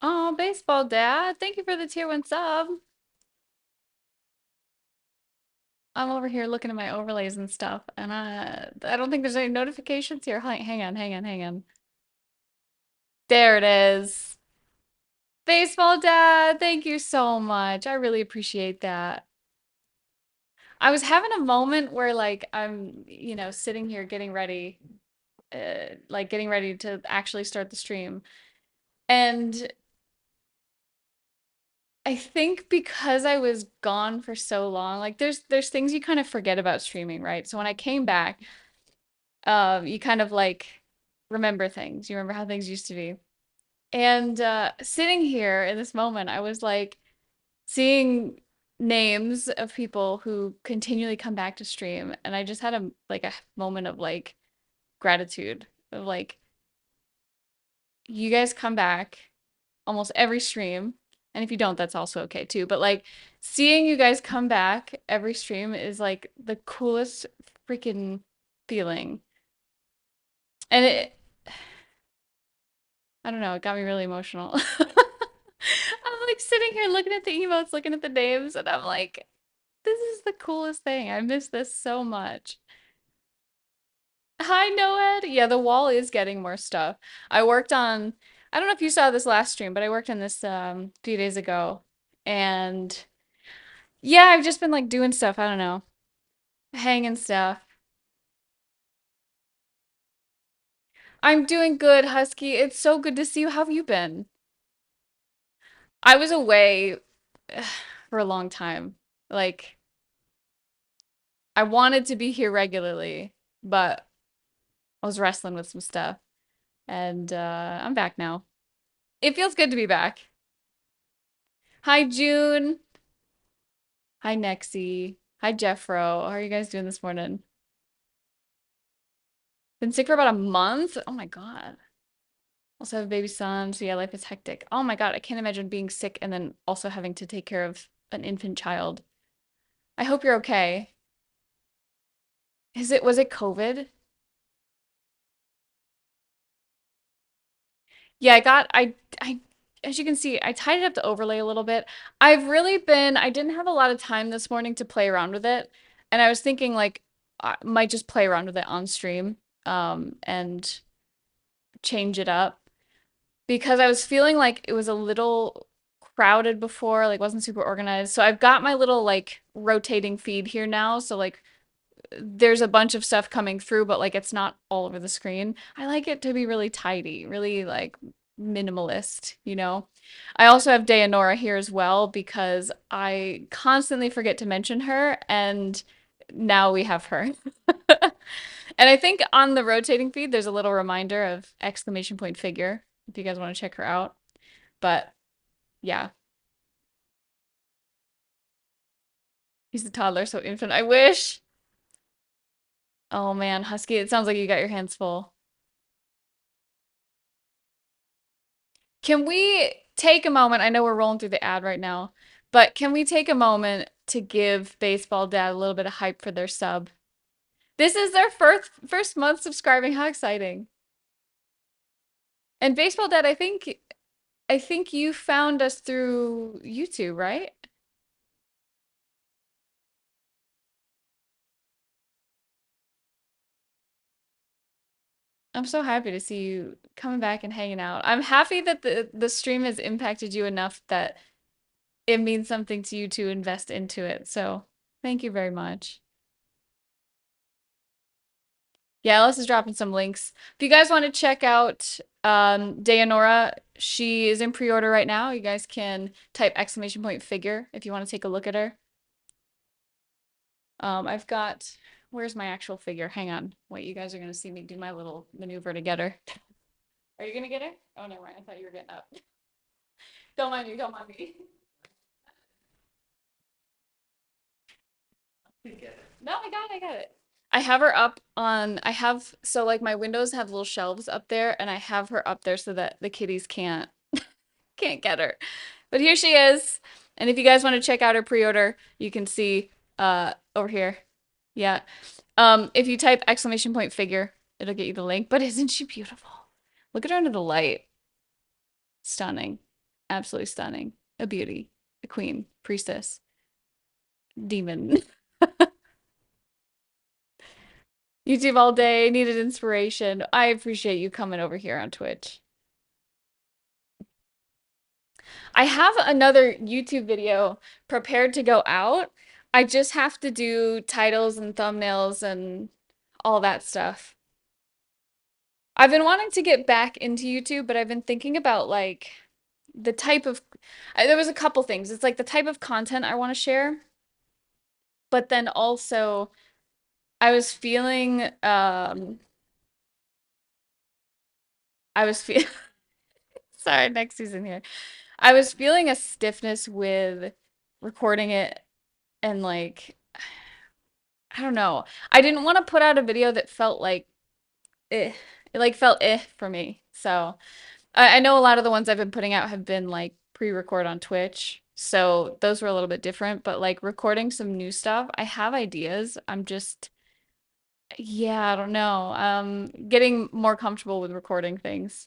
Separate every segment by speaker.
Speaker 1: Oh, baseball dad. Thank you for the tier one sub. I'm over here looking at my overlays and stuff, and I don't think there's any notifications here. Hang on. There it is. Baseball dad, thank you so much. I really appreciate that. I was having a moment where like I'm sitting here getting ready, like getting ready to actually start the stream. And I think because I was gone for so long, like there's things you kind of forget about streaming, right? So when I came back, you kind of like remember things. You remember how things used to be. And sitting here in this moment, I was like seeing names of people who continually come back to stream, and I just had a moment of like gratitude of like you guys come back almost every stream. And if you don't, that's also okay too. But like seeing you guys come back every stream is like the coolest freaking feeling. And I don't know, it got me really emotional. I'm like sitting here looking at the emotes, looking at the names, and I'm like, this is the coolest thing. I miss this so much. Hi, Noed. Yeah, the wall is getting more stuff. I worked on, I don't know if you saw this last stream, but I worked on this a few days ago. And yeah, I've just been like doing stuff. I don't know, hanging stuff. I'm doing good, Husky. It's so good to see you. How have you been? I was away for a long time. Like, I wanted to be here regularly, but I was wrestling with some stuff. And I'm back now. It feels good to be back. Hi, June. Hi, Nexie. Hi, Jeffro. How are you guys doing this morning? Been sick for about a month? Oh my God. Also have a baby son, so yeah, life is hectic. Oh my God, I can't imagine being sick and then also having to take care of an infant child. I hope you're okay. Was it COVID? Yeah, I as you can see, I tidied up the overlay a little bit. I didn't have a lot of time this morning to play around with it, and I was thinking like I might just play around with it on stream, and change it up because I was feeling like it was a little crowded before, like wasn't super organized. So I've got my little like rotating feed here now, so like there's a bunch of stuff coming through, but like it's not all over the screen. I like it to be really tidy, really like minimalist, you know? I also have Dayanora here as well because I constantly forget to mention her, and now we have her. And I think on the rotating feed, there's a little reminder of exclamation point figure if you guys want to check her out. But yeah, he's a toddler, so infant. I wish. Oh man, Husky, it sounds like you got your hands full. Can we take a moment? I know we're rolling through the ad right now, but can we take a moment to give Baseball Dad a little bit of hype for their sub? This is their first month subscribing. How exciting. And Baseball Dad, I think you found us through YouTube, right? I'm so happy to see you coming back and hanging out. I'm happy that the stream has impacted you enough that it means something to you to invest into it. So, thank you very much. Yeah, Alice is dropping some links. If you guys want to check out Dayanora, she is in pre-order right now. You guys can type exclamation point figure if you want to take a look at her. I've got, where's my actual figure? Hang on. Wait, you guys are gonna see me do my little maneuver to get her. Are you gonna get her? Oh, never mind. I thought you were getting up. Don't mind me, don't mind me. No, I got it. I have her up on, I have, so like my windows have little shelves up there, and I have her up there so that the kitties can't get her. But here she is. And if you guys want to check out her pre-order, you can see over here. Yeah. If you type exclamation point figure, it'll get you the link. But isn't she beautiful? Look at her under the light. Stunning. Absolutely stunning. A beauty, a queen, priestess, demon. YouTube all day, needed inspiration. I appreciate you coming over here on Twitch. I have another YouTube video prepared to go out. I just have to do titles and thumbnails and all that stuff. I've been wanting to get back into YouTube, but I've been thinking about like the type of there was a couple things. It's like the type of content I want to share, but then also I was feeling I was feel sorry, next season here. I was feeling a stiffness with recording it and like I don't know. I didn't want to put out a video that felt like it like felt for me. So I know a lot of the ones I've been putting out have been like pre-record on Twitch. So those were a little bit different, but like recording some new stuff, I have ideas. I'm just, yeah, I don't know. Getting more comfortable with recording things.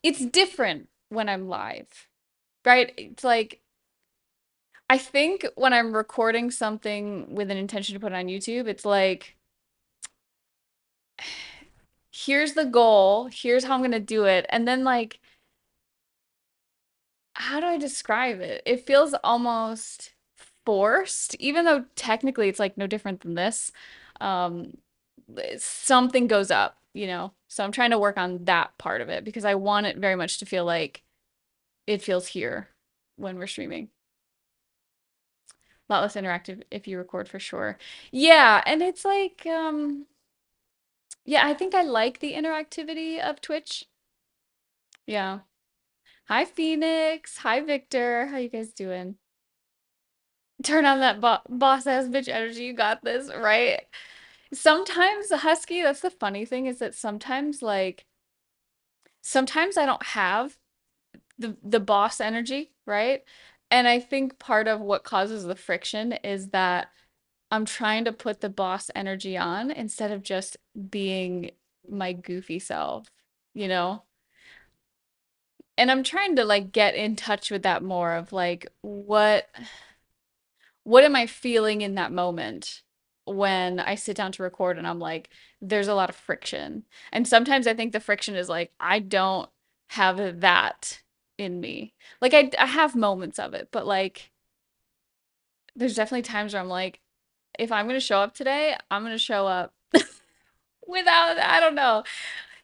Speaker 1: It's different when I'm live, right? It's like I think when I'm recording something with an intention to put it on YouTube, it's like here's the goal, here's how I'm gonna do it. And then like how do I describe it? It feels almost forced, even though technically it's like no different than this. Um, something goes up, you know? So I'm trying to work on that part of it because I want it very much to feel like it feels here when we're streaming. A lot less interactive if you record for sure. Yeah, and it's like, yeah, I think I like the interactivity of Twitch. Yeah. Hi, Phoenix. Hi, Victor. How you guys doing? Turn on that boss ass bitch energy. You got this, right? Sometimes Husky, that's the funny thing is that sometimes like sometimes I don't have the boss energy, right? And I think part of what causes the friction is that I'm trying to put the boss energy on instead of just being my goofy self, you know? And I'm trying to like get in touch with that more of like what am I feeling in that moment when I sit down to record and I'm like, there's a lot of friction. And sometimes I think the friction is like, I don't have that in me. Like I have moments of it, but like there's definitely times where I'm like, if I'm gonna show up today, I'm gonna show up without, I don't know.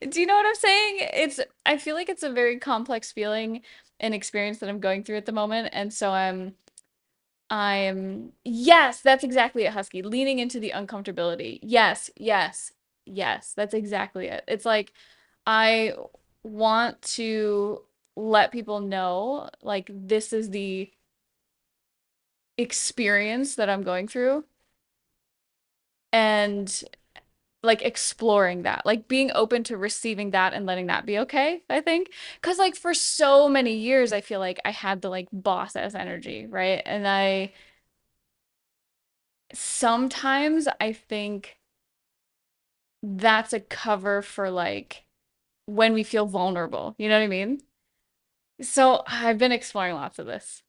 Speaker 1: Do you know what I'm saying? I feel like it's a very complex feeling and experience that I'm going through at the moment. And so yes, that's exactly it, Husky. Leaning into the uncomfortability. Yes, yes, yes. That's exactly it. It's like I want to let people know, like, this is the experience that I'm going through and like exploring that, like being open to receiving that and letting that be okay, I think. Because, like, for so many years, I feel like I had the like boss ass energy, right? And sometimes I think that's a cover for like when we feel vulnerable. You know what I mean? So I've been exploring lots of this.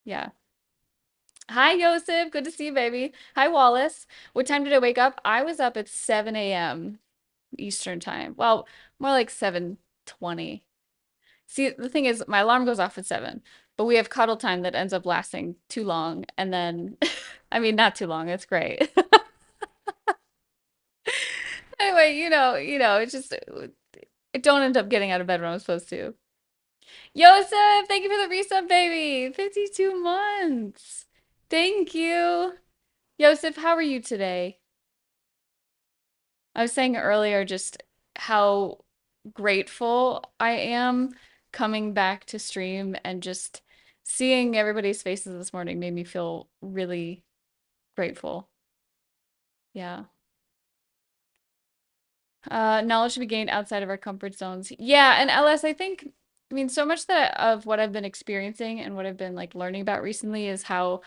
Speaker 1: Yeah. Hi, Yosef. Good to see you, baby. Hi, Wallace. What time did I wake up? I was up at 7 a.m. Eastern time. Well, more like 7:20. See, the thing is, my alarm goes off at 7, but we have cuddle time that ends up lasting too long. And then, I mean, not too long. It's great. Anyway, it's just I don't end up getting out of bed when I'm supposed to. Yosef, thank you for the resub, baby. 52 months. Thank you. Yosef, how are you today? I was saying earlier just how grateful I am coming back to stream and just seeing everybody's faces this morning made me feel really grateful. Yeah. Knowledge to be gained outside of our comfort zones. Yeah, and LS, I mean, so much that of what I've been experiencing and what I've been like learning about recently is how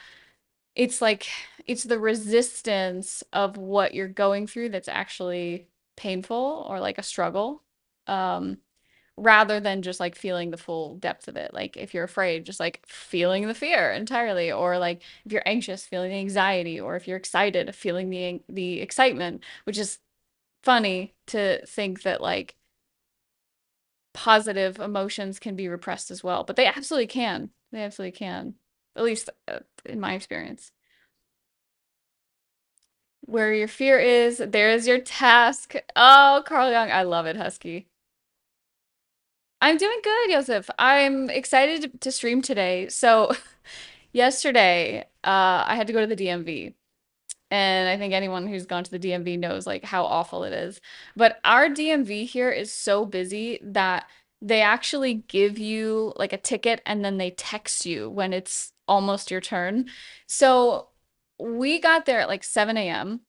Speaker 1: it's like it's the resistance of what you're going through that's actually painful or like a struggle. Um, rather than just like feeling the full depth of it. Like if you're afraid, just like feeling the fear entirely, or like if you're anxious, feeling the anxiety, or if you're excited, feeling the excitement, which is funny to think that like positive emotions can be repressed as well, but they absolutely can. They absolutely can. At least in my experience. Where your fear is, there is your task. Oh, Carl Young, I love it, Husky. I'm doing good, Joseph. I'm excited to stream today. So, yesterday, I had to go to the DMV. And I think anyone who's gone to the DMV knows like how awful it is. But our DMV here is so busy that they actually give you like a ticket and then they text you when it's almost your turn. So we got there at like 7 a.m.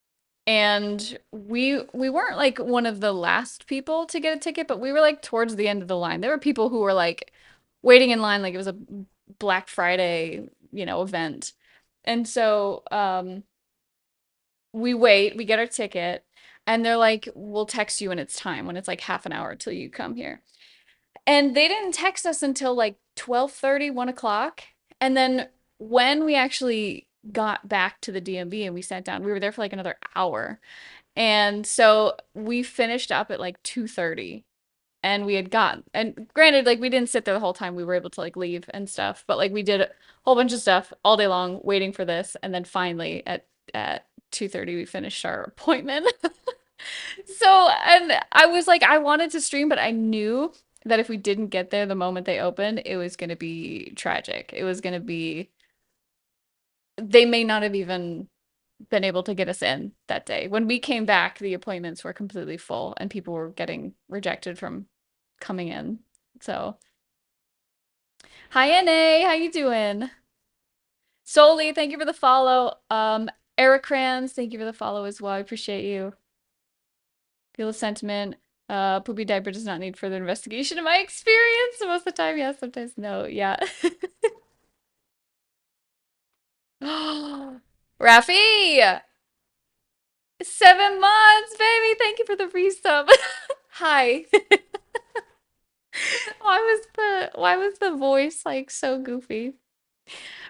Speaker 1: and we weren't like one of the last people to get a ticket, but we were like towards the end of the line. There were people who were like waiting in line like it was a Black Friday, event. And so we wait, we get our ticket, and they're like, we'll text you when it's time, when it's like half an hour till you come here. And they didn't text us until like 12:30, 1 o'clock. And then when we actually got back to the DMV and we sat down, we were there for like another hour. And so we finished up at like 2:30 and we had gotten, and granted, like we didn't sit there the whole time. We were able to like leave and stuff, but like we did a whole bunch of stuff all day long waiting for this. And then finally at 2:30 we finished our appointment. So, and I was like, I wanted to stream, but I knew that if we didn't get there the moment they opened, it was going to be tragic. It was going to be, they may not have even been able to get us in that day. When we came back, the appointments were completely full and people were getting rejected from coming in. So, hi NA, how you doing? Soli, thank you for the follow. Eric Kranz, thank you for the follow as well. I appreciate you. Feel the sentiment. Poopy diaper does not need further investigation in my experience. Most of the time, yes, sometimes no. Yeah. Rafi, 7 months, baby. Thank you for the resub. Hi. Why was the voice like so goofy?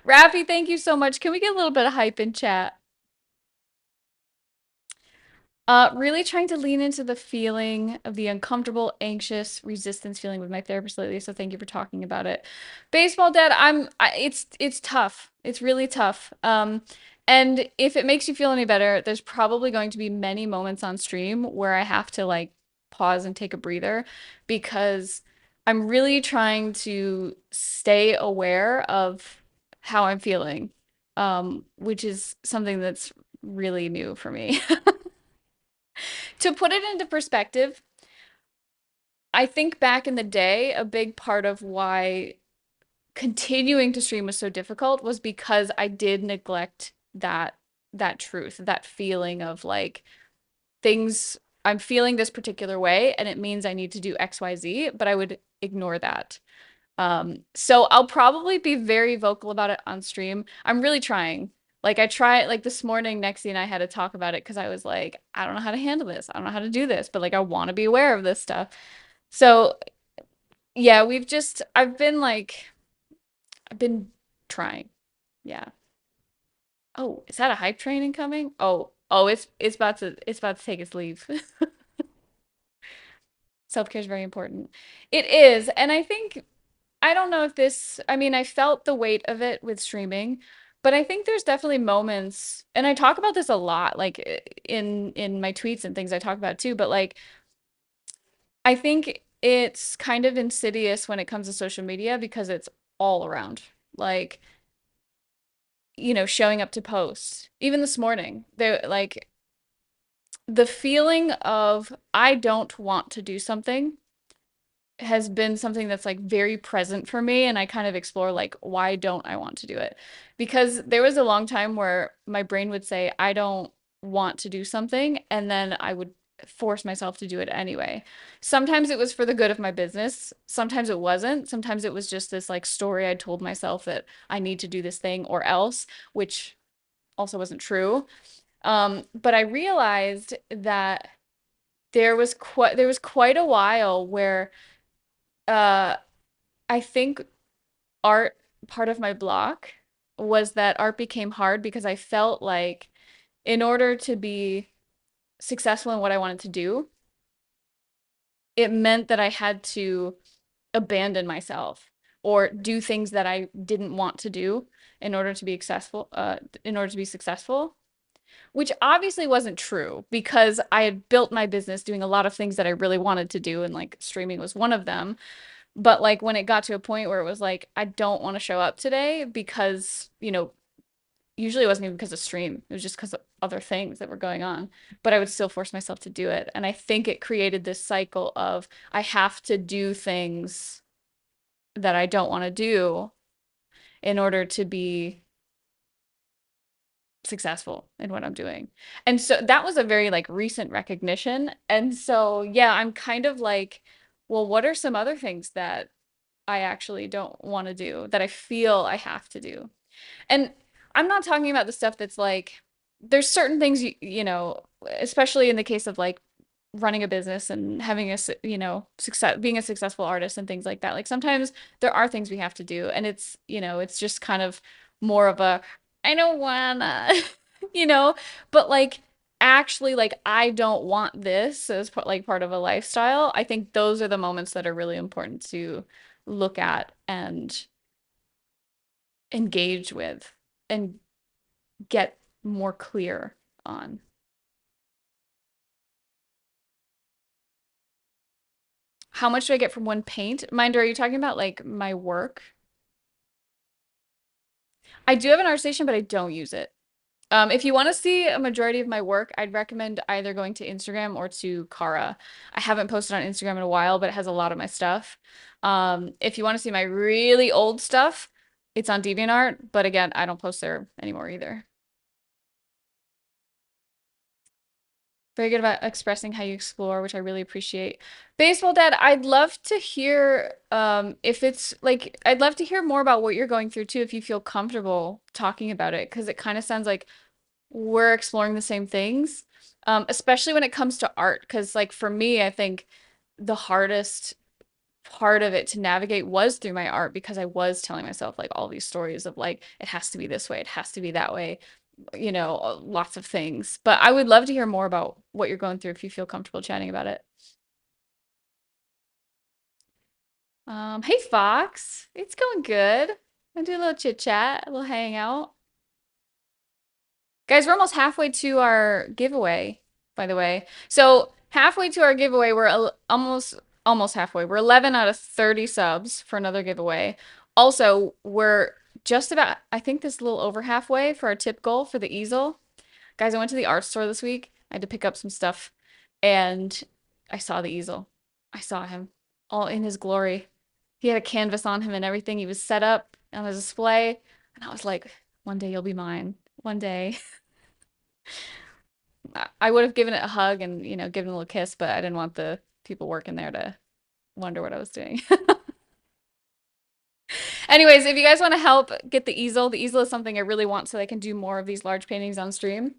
Speaker 1: Rafi, thank you so much. Can we get a little bit of hype in chat? Really trying to lean into the feeling of the uncomfortable, anxious resistance feeling with my therapist lately. So thank you for talking about it. Baseball Dad, it's tough. It's really tough. And if it makes you feel any better, there's probably going to be many moments on stream where I have to like pause and take a breather because I'm really trying to stay aware of how I'm feeling, which is something that's really new for me. To put it into perspective, I think back in the day, a big part of why continuing to stream was so difficult was because I did neglect that truth, that feeling of like things I'm feeling this particular way and it means I need to do XYZ, but I would ignore that. So I'll probably be very vocal about it on stream. I'm really trying. Like I try like this morning, Nexie and I had to talk about it because I was like, I don't know how to handle this. I don't know how to do this, but like I want to be aware of this stuff. So yeah, I've been trying. Yeah. Oh, is that a hype train incoming? Oh, it's about to take its leave. Self-care is very important. It is, and I don't know if this, I mean, I felt the weight of it with streaming, but I think there's definitely moments, and I talk about this a lot, like in my tweets and things I talk about too, but like I think it's kind of insidious when it comes to social media because it's all around. Like, showing up to posts. Even this morning, they like the feeling of I don't want to do something has been something that's like very present for me and I kind of explore like why don't I want to do it? Because there was a long time where my brain would say I don't want to do something and then I would force myself to do it anyway. Sometimes it was for the good of my business, sometimes it wasn't. Sometimes it was just this like story I told myself that I need to do this thing or else, which also wasn't true. But I realized that there was quite a while where uh I think art part of my block was that art became hard because I felt like in order to be successful in what I wanted to do, it meant that I had to abandon myself or do things that I didn't want to do in order to be successful, which obviously wasn't true because I had built my business doing a lot of things that I really wanted to do and like streaming was one of them. But like when it got to a point where it was like I don't want to show up today because, usually it wasn't even because of stream. It was just because of other things that were going on. But I would still force myself to do it. And I think it created this cycle of I have to do things that I don't want to do in order to be successful in what I'm doing. And so that was a very like recent recognition. And so yeah, I'm kind of like, well, what are some other things that I actually don't want to do that I feel I have to do? And I'm not talking about the stuff that's like there's certain things especially in the case of like running a business and having success being a successful artist and things like that. Like sometimes there are things we have to do and it's just kind of more of a I don't wanna, you know, but like actually like I don't want this as like part of a lifestyle. I think those are the moments that are really important to look at and engage with and get more clear on. How much do I get from one paint? Mind, are you talking about like my work? I do have an art station, but I don't use it. If you want to see a majority of my work, I'd recommend either going to Instagram or to Kara. I haven't posted on Instagram in a while, but it has a lot of my stuff. If you want to see my really old stuff, it's on DeviantArt, but again, I don't post there anymore either. Very good about expressing how you explore, which I really appreciate. Baseball Dad, I'd love to hear if it's like I'd love to hear more about what you're going through too, if you feel comfortable talking about it, because it kind of sounds like we're exploring the same things. Especially when it comes to art, because like for me, I think the hardest part of it to navigate was through my art because I was telling myself like all these stories of like it has to be this way, it has to be that way, lots of things. But I would love to hear more about what you're going through if you feel comfortable chatting about it. Hey Fox, it's going good. I do a little chit chat, a little hang out. Guys, we're almost halfway to our giveaway, by the way. So halfway to our giveaway, almost halfway. We're 11 out of 30 subs for another giveaway. Also, we're just about, I think this is a little over halfway for our tip goal for the easel. Guys, I went to the art store this week. I had to pick up some stuff and I saw the easel. I saw him all in his glory. He had a canvas on him and everything. He was set up on a display. And I was like, one day you'll be mine. One day. I would have given it a hug and, given it a little kiss, but I didn't want the people working there to wonder what I was doing. Anyways, if you guys want to help get the easel is something I really want so I can do more of these large paintings on stream.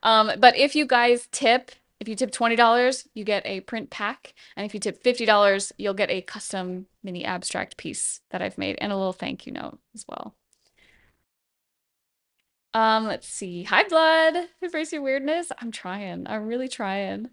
Speaker 1: But if you tip $20, you get a print pack. And if you tip $50, you'll get a custom mini abstract piece that I've made and a little thank you note as well. Let's see. Hi, Blood. Embrace your weirdness. I'm trying. I'm really trying.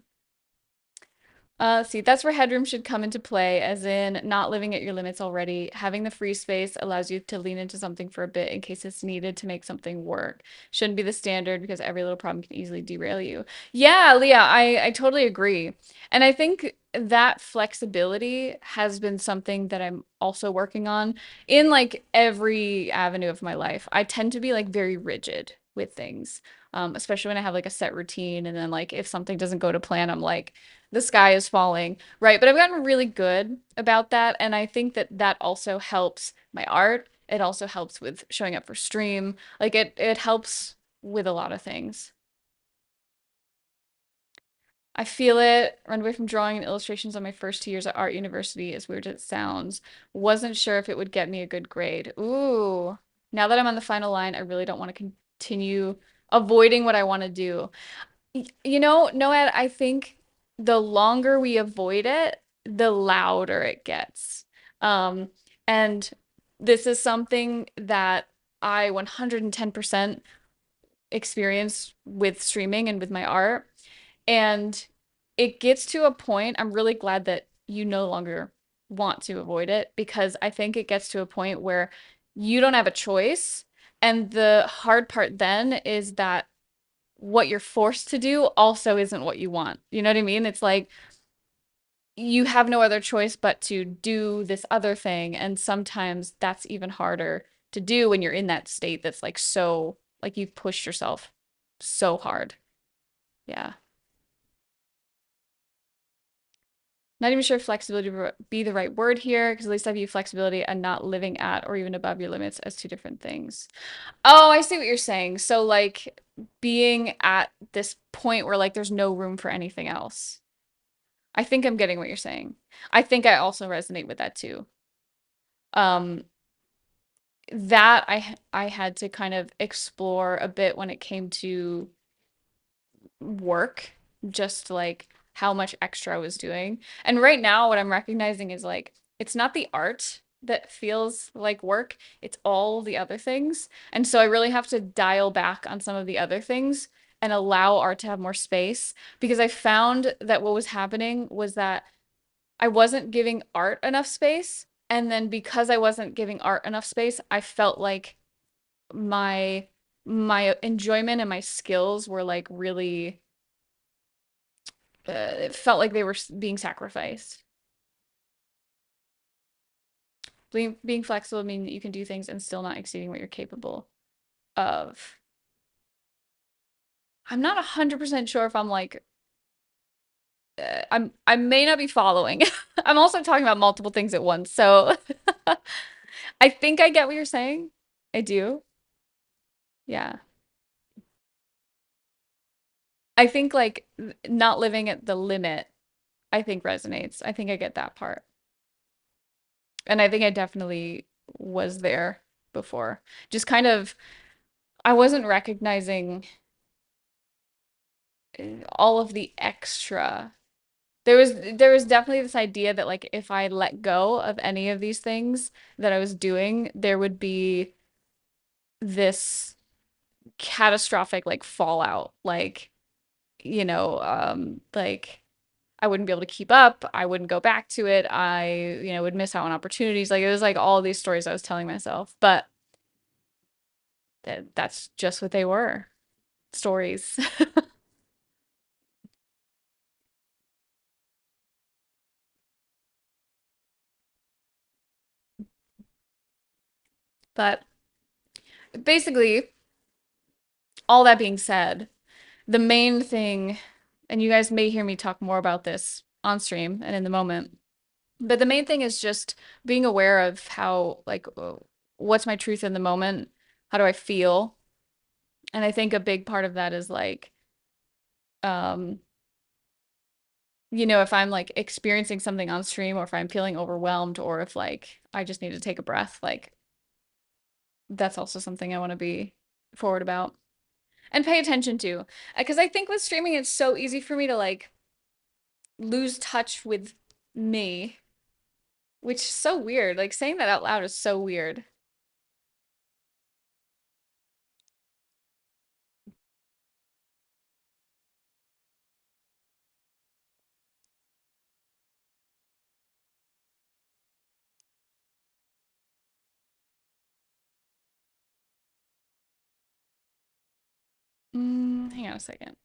Speaker 1: See, that's where headroom should come into play, as in not living at your limits already. Having the free space allows you to lean into something for a bit in case it's needed to make something work. Shouldn't be the standard because every little problem can easily derail you. Yeah, Leah, I totally agree. And I think that flexibility has been something that I'm also working on in like every avenue of my life. I tend to be like very rigid with things. Especially when I have like a set routine and then like if something doesn't go to plan, I'm like, the sky is falling, right? But I've gotten really good about that, and I think that that also helps my art. It also helps with showing up for stream. Like it helps with a lot of things. I feel it. Run away from drawing and illustrations on my first 2 years at art university, as weird as it sounds. Wasn't sure if it would get me a good grade. Ooh. Now that I'm on the final line, I really don't want to continue avoiding what I want to do. Noed, I think the longer we avoid it, the louder it gets. Um, and this is something that I 110% experience with streaming and with my art. And it gets to a point, I'm really glad that you no longer want to avoid it because I think it gets to a point where you don't have a choice. And the hard part then is that what you're forced to do also isn't what you want. You know what I mean? It's like you have no other choice but to do this other thing. And sometimes that's even harder to do when you're in that state that's like so, like you've pushed yourself so hard. Yeah. Not even sure if flexibility would be the right word here, because at least I view flexibility and not living at or even above your limits as two different things. Oh, I see what you're saying. So, like, being at this point where, like, there's no room for anything else. I think I'm getting what you're saying. I think I also resonate with that too. Um, that I had to kind of explore a bit when it came to work, just like how much extra I was doing. And right now, what I'm recognizing is like, it's not the art that feels like work, it's all the other things. And so I really have to dial back on some of the other things and allow art to have more space because I found that what was happening was that I wasn't giving art enough space. And then because I wasn't giving art enough space, I felt like my my enjoyment and my skills were like really it felt like they were being sacrificed. Being flexible means you can do things and still not exceeding what you're capable of. I'm not 100% sure if I'm like I may not be following. I'm also talking about multiple things at once. So I think I get what you're saying. I do. Yeah. I think like not living at the limit, I think resonates. I think I get that part. And I think I definitely was there before. Just kind of I wasn't recognizing all of the extra. There was definitely this idea that like if I let go of any of these things that I was doing, there would be this catastrophic like fallout. Like, like I wouldn't be able to keep up. I wouldn't go back to it. Would miss out on opportunities. Like it was like all these stories I was telling myself, but that's just what they were. Stories. But basically, all that being said, the main thing, and you guys may hear me talk more about this on stream and in the moment, but the main thing is just being aware of how, like, what's my truth in the moment? How do I feel? And I think a big part of that is like, um, if I'm like experiencing something on stream or if I'm feeling overwhelmed or if like I just need to take a breath, like that's also something I want to be forward about and pay attention to. Because I think with streaming, it's so easy for me to like lose touch with me, which is so weird. Like saying that out loud is so weird. Hang on a second.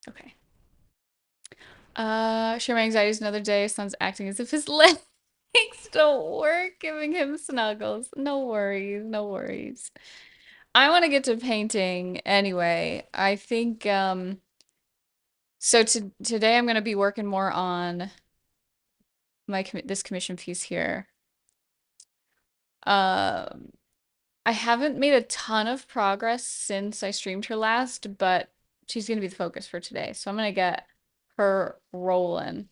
Speaker 1: Okay. Share my anxieties another day. Son's acting as if his legs don't work, giving him snuggles. No worries, no worries. I want to get to painting anyway. I think so today I'm going to be working more on this commission piece here. Um I haven't made a ton of progress since I streamed her last, but she's gonna be the focus for today. So I'm gonna get her rolling.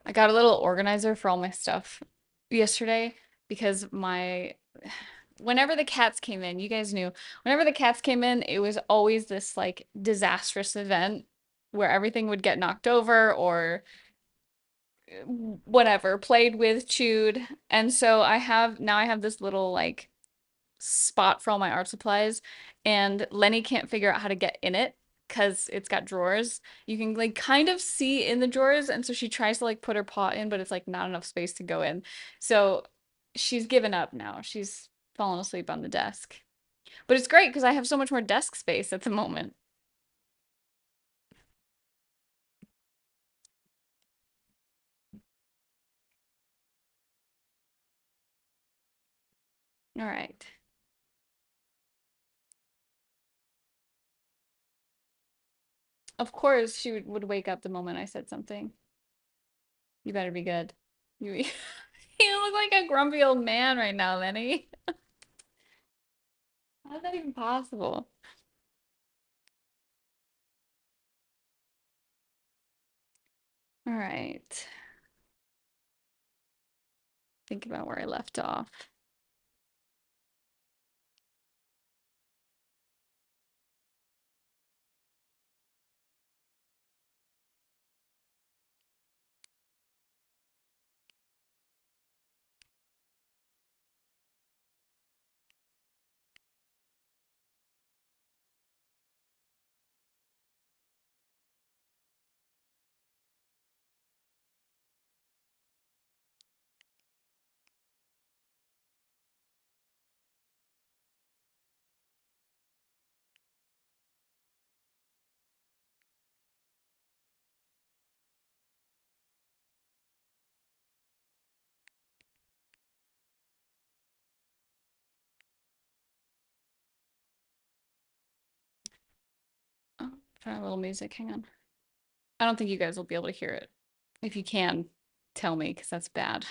Speaker 1: I got a little organizer for all my stuff yesterday because whenever the cats came in, you guys knew, whenever the cats came in, it was always this like disastrous event where everything would get knocked over or whatever, played with, chewed. And so I have this little like spot for all my art supplies, and Lenny can't figure out how to get in it because it's got drawers. You can like kind of see in the drawers, and so she tries to like put her paw in, but it's like not enough space to go in. So she's given up now. She's fallen asleep on the desk. But it's great because I have so much more desk space at the moment. All right. Of course, she would wake up the moment I said something. You better be good. You, you look like a grumpy old man right now, Lenny. How's that even possible? All right. Think about where I left off. Oh, try a little music. Hang on. I don't think you guys will be able to hear it. If you can, tell me, because that's bad.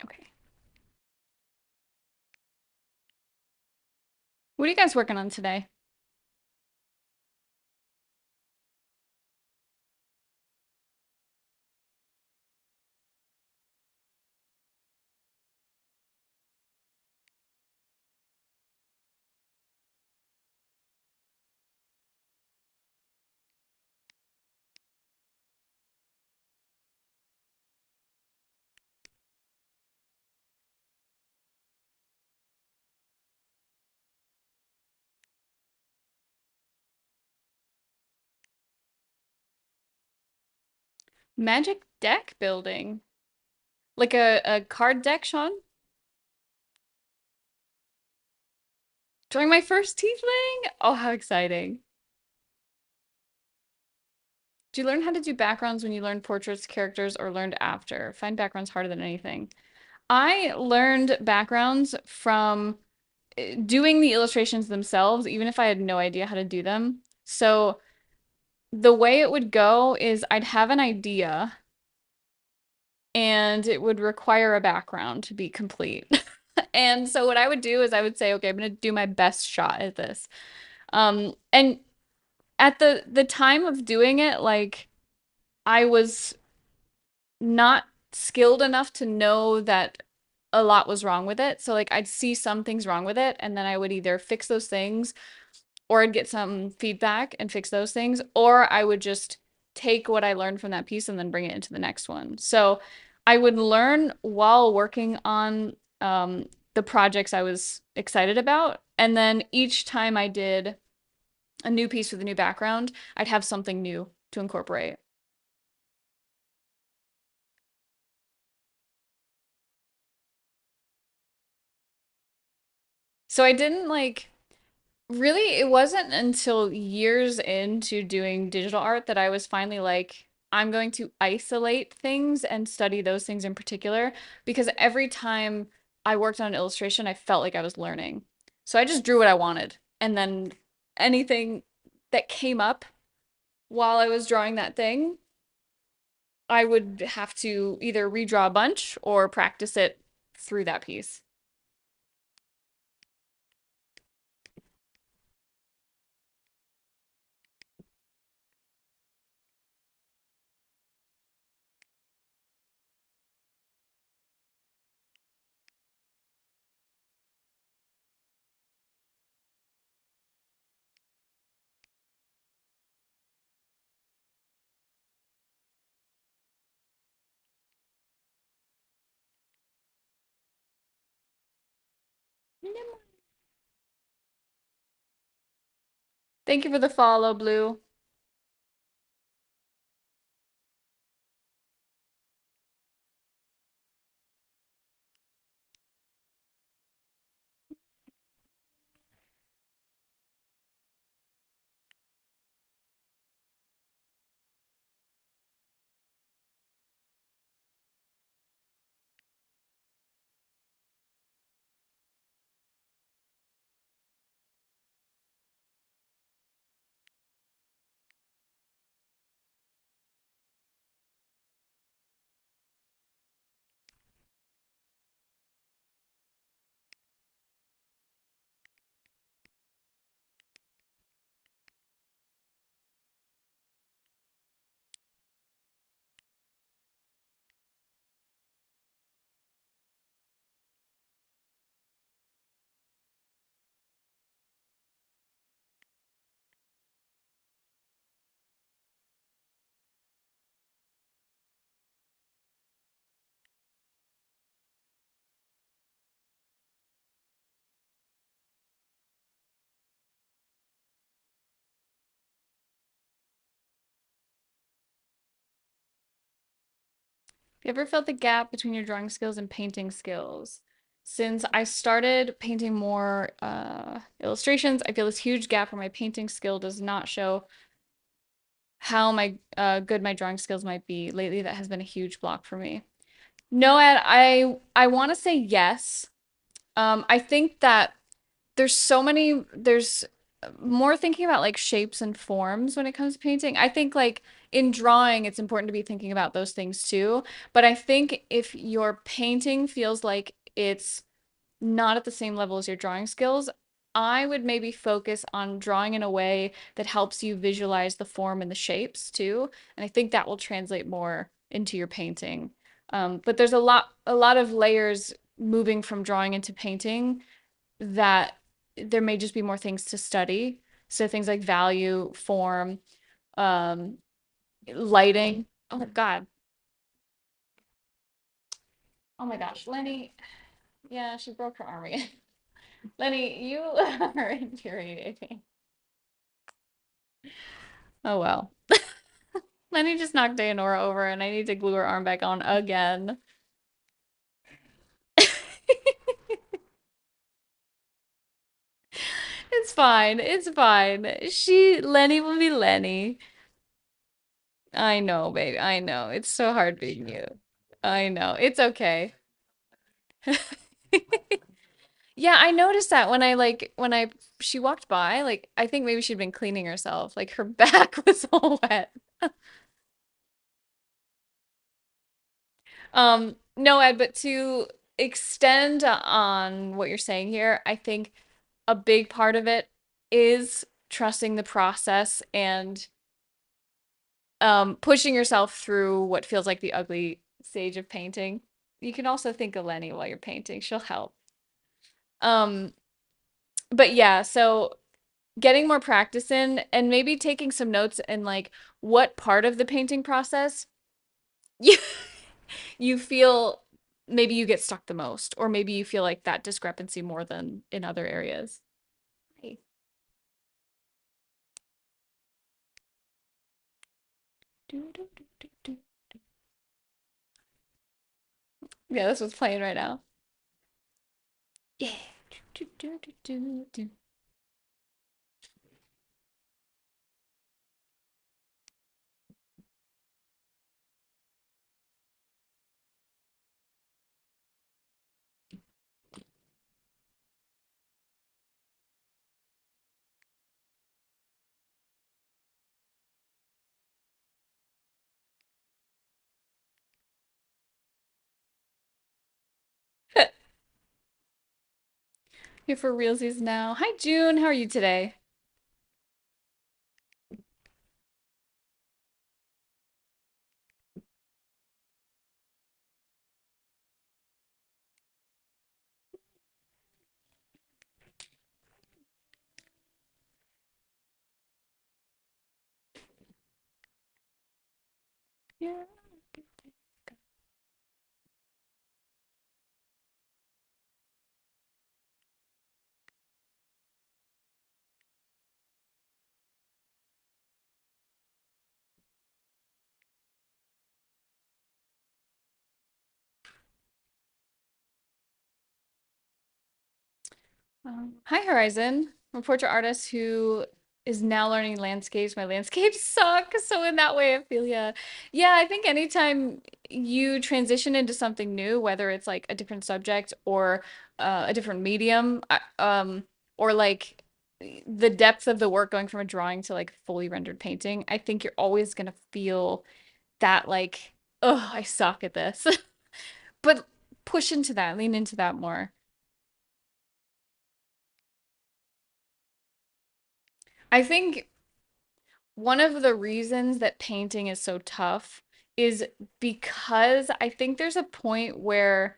Speaker 1: Okay. What are you guys working on today? Magic deck building. Like a card deck, Sean? Drawing my first tiefling? Oh, how exciting. Do you learn how to do backgrounds when you learn portraits, characters, or learned after? Find backgrounds harder than anything. I learned backgrounds from doing the illustrations themselves, even if I had no idea how to do them. So the way it would go is I'd have an idea and it would require a background to be complete. And so what I would do is I would say, okay, I'm gonna do my best shot at this. And at the time of doing it, like I was not skilled enough to know that a lot was wrong with it. So like I'd see some things wrong with it, and then I would either fix those things or I'd get some feedback and fix those things, or I would just take what I learned from that piece and then bring it into the next one. So I would learn while working on the projects I was excited about. And then each time I did a new piece with a new background, I'd have something new to incorporate. So I didn't like really, it wasn't until years into doing digital art that I was finally like, I'm going to isolate things and study those things in particular because every time I worked on an illustration, I felt like I was learning. So I just drew what I wanted. And then anything that came up while I was drawing that thing, I would have to either redraw a bunch or practice it through that piece. Thank you for the follow, Blue. Have you ever felt the gap between your drawing skills and painting skills? Since I started painting more illustrations, I feel this huge gap where my painting skill does not show how my good my drawing skills might be. Lately, that has been a huge block for me. No, Ed, I want to say yes. I think that there's more thinking about like shapes and forms when it comes to painting. I think like in drawing, it's important to be thinking about those things too. But I think if your painting feels like it's not at the same level as your drawing skills, I would maybe focus on drawing in a way that helps you visualize the form and the shapes too. And I think that will translate more into your painting. But there's a lot of layers moving from drawing into painting that there may just be more things to study. So things like value, form, um, lighting. Oh my God. Oh my gosh. Lenny, yeah, she broke her arm again. Lenny, you are infuriating. Oh well. Lenny just knocked Dayanora over and I need to glue her arm back on again. It's fine. It's fine. Lenny will be Lenny. I know, baby. I know. It's so hard being you. I know. It's okay. Yeah, I noticed that when I she walked by, like I think maybe she'd been cleaning herself. Like her back was all wet. No, Ed, but to extend on what you're saying here, I think a big part of it is trusting the process and pushing yourself through what feels like the ugly stage of painting. You can also think of Lenny while you're painting. She'll help. Um, but yeah, so getting more practice in and maybe taking some notes and like what part of the painting process you you feel maybe you get stuck the most or maybe you feel like that discrepancy more than in other areas. Hey. Yeah, this was playing right now. Yeah. Here for realsies now. Hi, June. How are you today? Yeah. Hi, Horizon. I'm a portrait artist who is now learning landscapes. My landscapes suck, so in that way, I feel yeah. Yeah, I think anytime you transition into something new, whether it's like a different subject or a different medium, or like the depth of the work going from a drawing to like fully rendered painting, I think you're always gonna feel that like, oh, I suck at this. But push into that, lean into that more. I think one of the reasons that painting is so tough is because I think there's a point where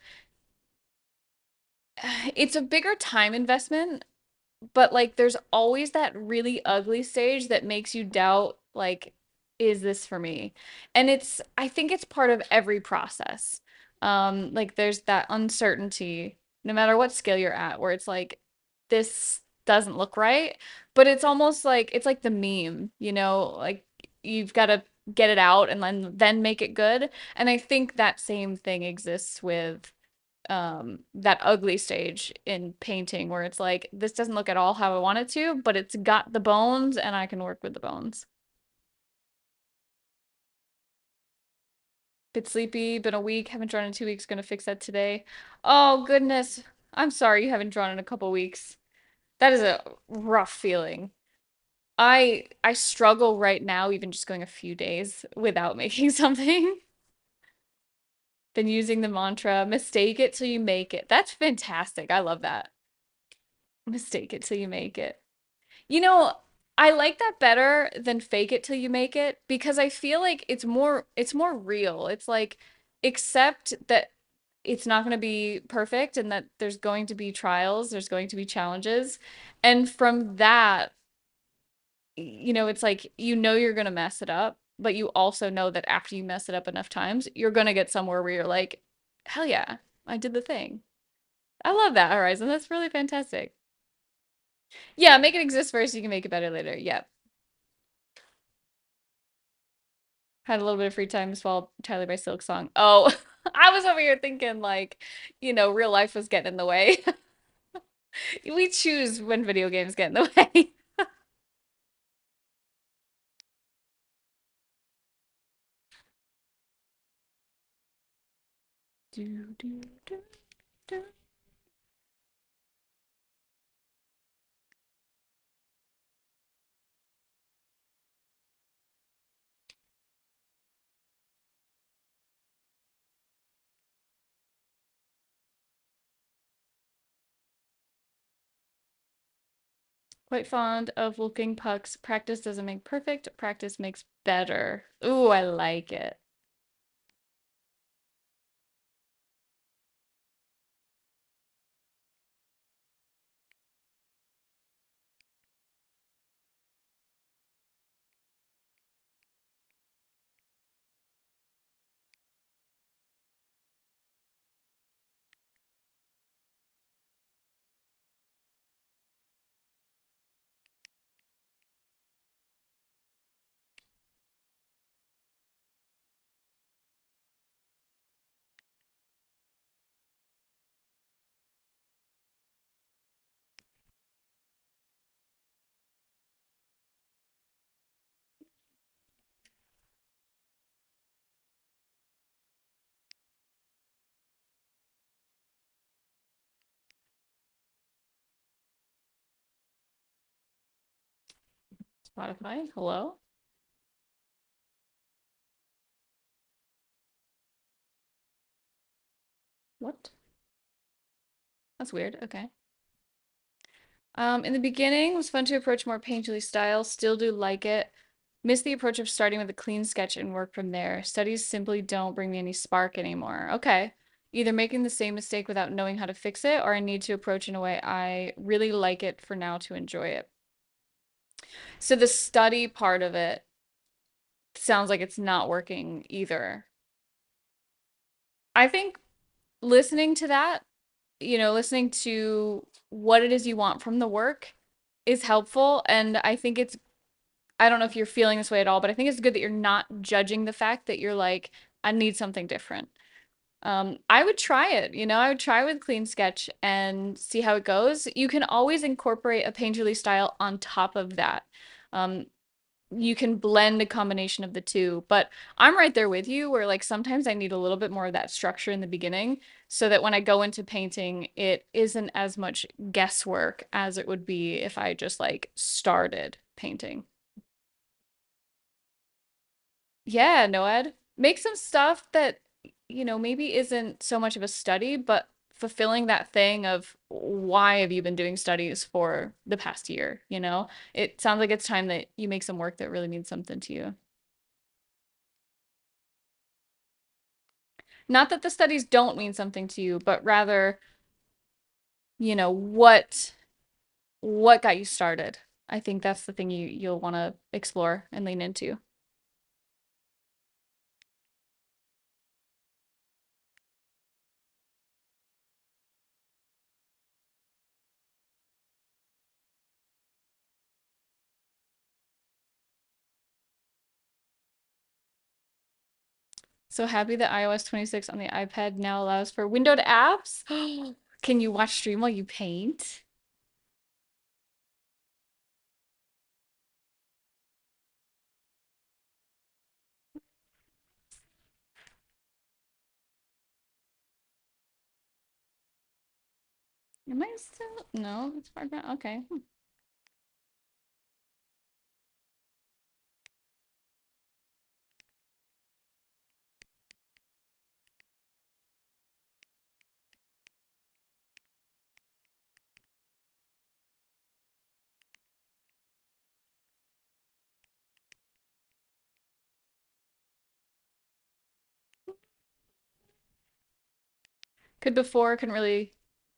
Speaker 1: it's a bigger time investment, but like there's always that really ugly stage that makes you doubt like is this for me? And it's I think it's part of every process. Like there's that uncertainty no matter what skill you're at where it's like this doesn't look right, but it's almost like it's like the meme, like you've got to get it out and then make it good. And I think that same thing exists with that ugly stage in painting where it's like this doesn't look at all how I want it to, but it's got the bones and I can work with the bones. Bit sleepy, been a week, haven't drawn in 2 weeks, gonna fix that today. Oh goodness. I'm sorry you haven't drawn in a couple weeks. That is a rough feeling. I struggle right now even just going a few days without making something. Been using the mantra, mistake it till you make it. That's fantastic. I love that. Mistake it till you make it. You know, I like that better than fake it till you make it because I feel like it's more real. It's like accept that it's not going to be perfect and that there's going to be trials, there's going to be challenges. And from that, it's like you're going to mess it up, but you also know that after you mess it up enough times, you're going to get somewhere where you're like, hell yeah, I did the thing. I love that, Horizon. That's really fantastic. Yeah, make it exist first, you can make it better later. Yep. Had a little bit of free time to swallow Tyler by Silk Song. Oh, I was over here thinking like, real life was getting in the way. We choose when video games get in the way. Do, do, do, do. Quite fond of looking pucks. Practice doesn't make perfect, practice makes better. Ooh, I like it. Spotify, hello? What? That's weird. Okay. In the beginning, it was fun to approach more painterly style. Still do like it. Miss the approach of starting with a clean sketch and work from there. Studies simply don't bring me any spark anymore. Okay. Either making the same mistake without knowing how to fix it, or I need to approach in a way I really like it for now to enjoy it. So the study part of it sounds like it's not working either. I think listening to that, listening to what it is you want from the work is helpful. And I don't know if you're feeling this way at all, but I think it's good that you're not judging the fact that you're like, I need something different. I would try it, I would try with Clean Sketch and see how it goes. You can always incorporate a painterly style on top of that. Um, you can blend a combination of the two, but I'm right there with you where like sometimes I need a little bit more of that structure in the beginning so that when I go into painting, it isn't as much guesswork as it would be if I just like started painting. Yeah, Noed. Make some stuff that, maybe isn't so much of a study, but fulfilling that thing of why have you been doing studies for the past year, It sounds like it's time that you make some work that really means something to you. Not that the studies don't mean something to you, but rather, what got you started. I think that's the thing you'll want to explore and lean into. So happy that iOS 26 on the iPad now allows for windowed apps. Can you watch stream while you paint? Am I still? No, it's far down. Okay. Could before, couldn't really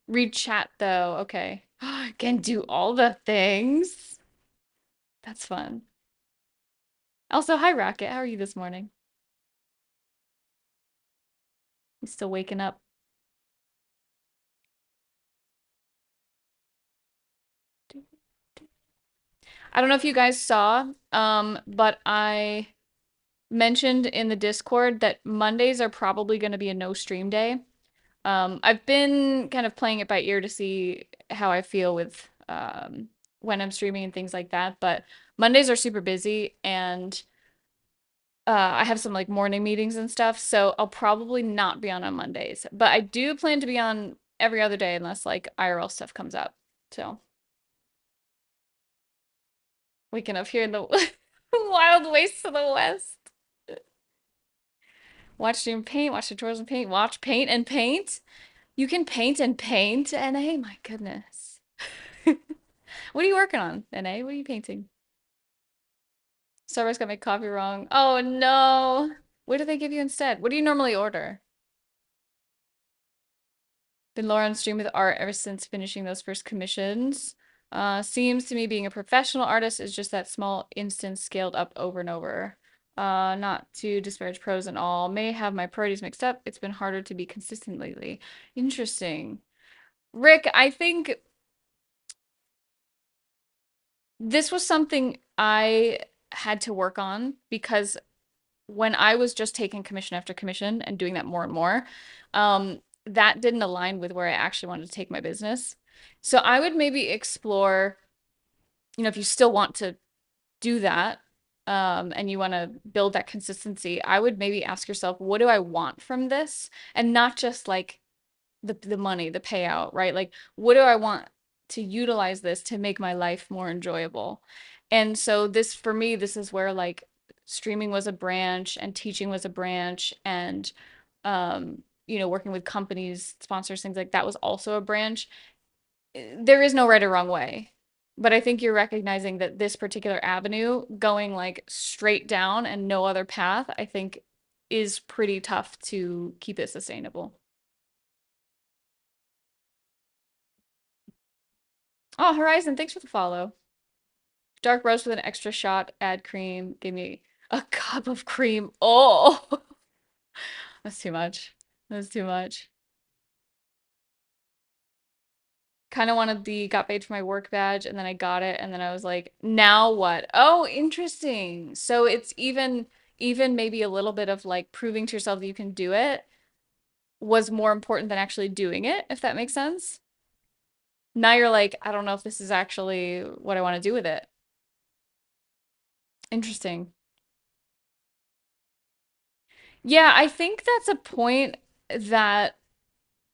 Speaker 1: read chat though. Okay. Can do all the things. That's fun. Also, hi Rocket. How are you this morning? You still waking up? I don't know if you guys saw, but I mentioned in the Discord that Mondays are probably going to be a no stream day. I've been kind of playing it by ear to see how I feel with when I'm streaming and things like that, but Mondays are super busy and I have some like morning meetings and stuff, so I'll probably not be on Mondays. But I do plan to be on every other day unless like IRL stuff comes up. So waking up here in the wild wastes of the West. Watch stream paint, watch tutorials and paint, watch paint and paint. You can paint and paint, NA. My goodness. What are you working on, NA? What are you painting? Starbucks got my coffee wrong. Oh no. What do they give you instead? What do you normally order? Been Laura on stream with art ever since finishing those first commissions. Seems to me being a professional artist is just that small instance scaled up over and over. Not to disparage pros and all. May have my priorities mixed up. It's been harder to be consistent lately. Interesting. Rick, I think this was something I had to work on because when I was just taking commission after commission and doing that more and more, that didn't align with where I actually wanted to take my business. So I would maybe explore, if you still want to do that, and you want to build that consistency, I would maybe ask yourself, what do I want from this? And not just like the money, the payout, right? Like, what do I want to utilize this to make my life more enjoyable? And so this, for me, this is where like streaming was a branch and teaching was a branch and working with companies, sponsors, things like that was also a branch. there is no right or wrong way. But I think you're recognizing that this particular avenue, going like straight down and no other path, I think is pretty tough to keep it sustainable. Oh, Horizon, thanks for the follow. Dark roast with an extra shot, add cream. Give me a cup of cream. Oh, that's too much. That's too much. Kind of wanted the got paid for my work badge, and then I got it, and then I was like, now what? Oh, interesting. So it's even maybe a little bit of like proving to yourself that you can do it was more important than actually doing it, if that makes sense. Now you're like, I don't know if this is actually what I want to do with it. Interesting. Yeah, I think that's a point that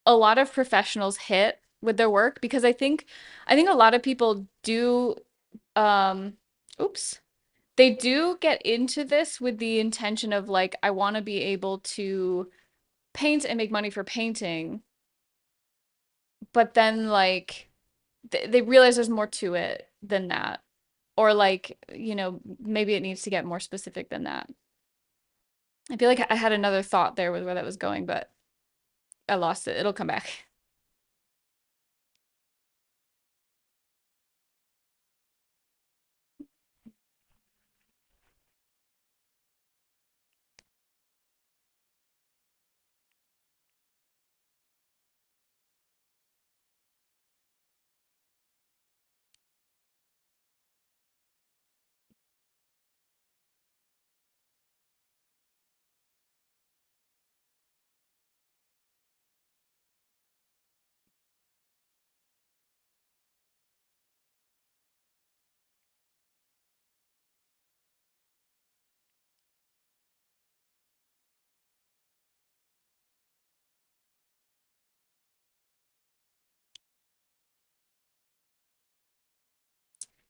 Speaker 1: a lot of professionals hit with their work because I think a lot of people do um oops. They do get into this with the intention of like I want to be able to paint and make money for painting, but then like they realize there's more to it than that. Or like, maybe it needs to get more specific than that. I feel like I had another thought there with where that was going, but I lost it. It'll come back.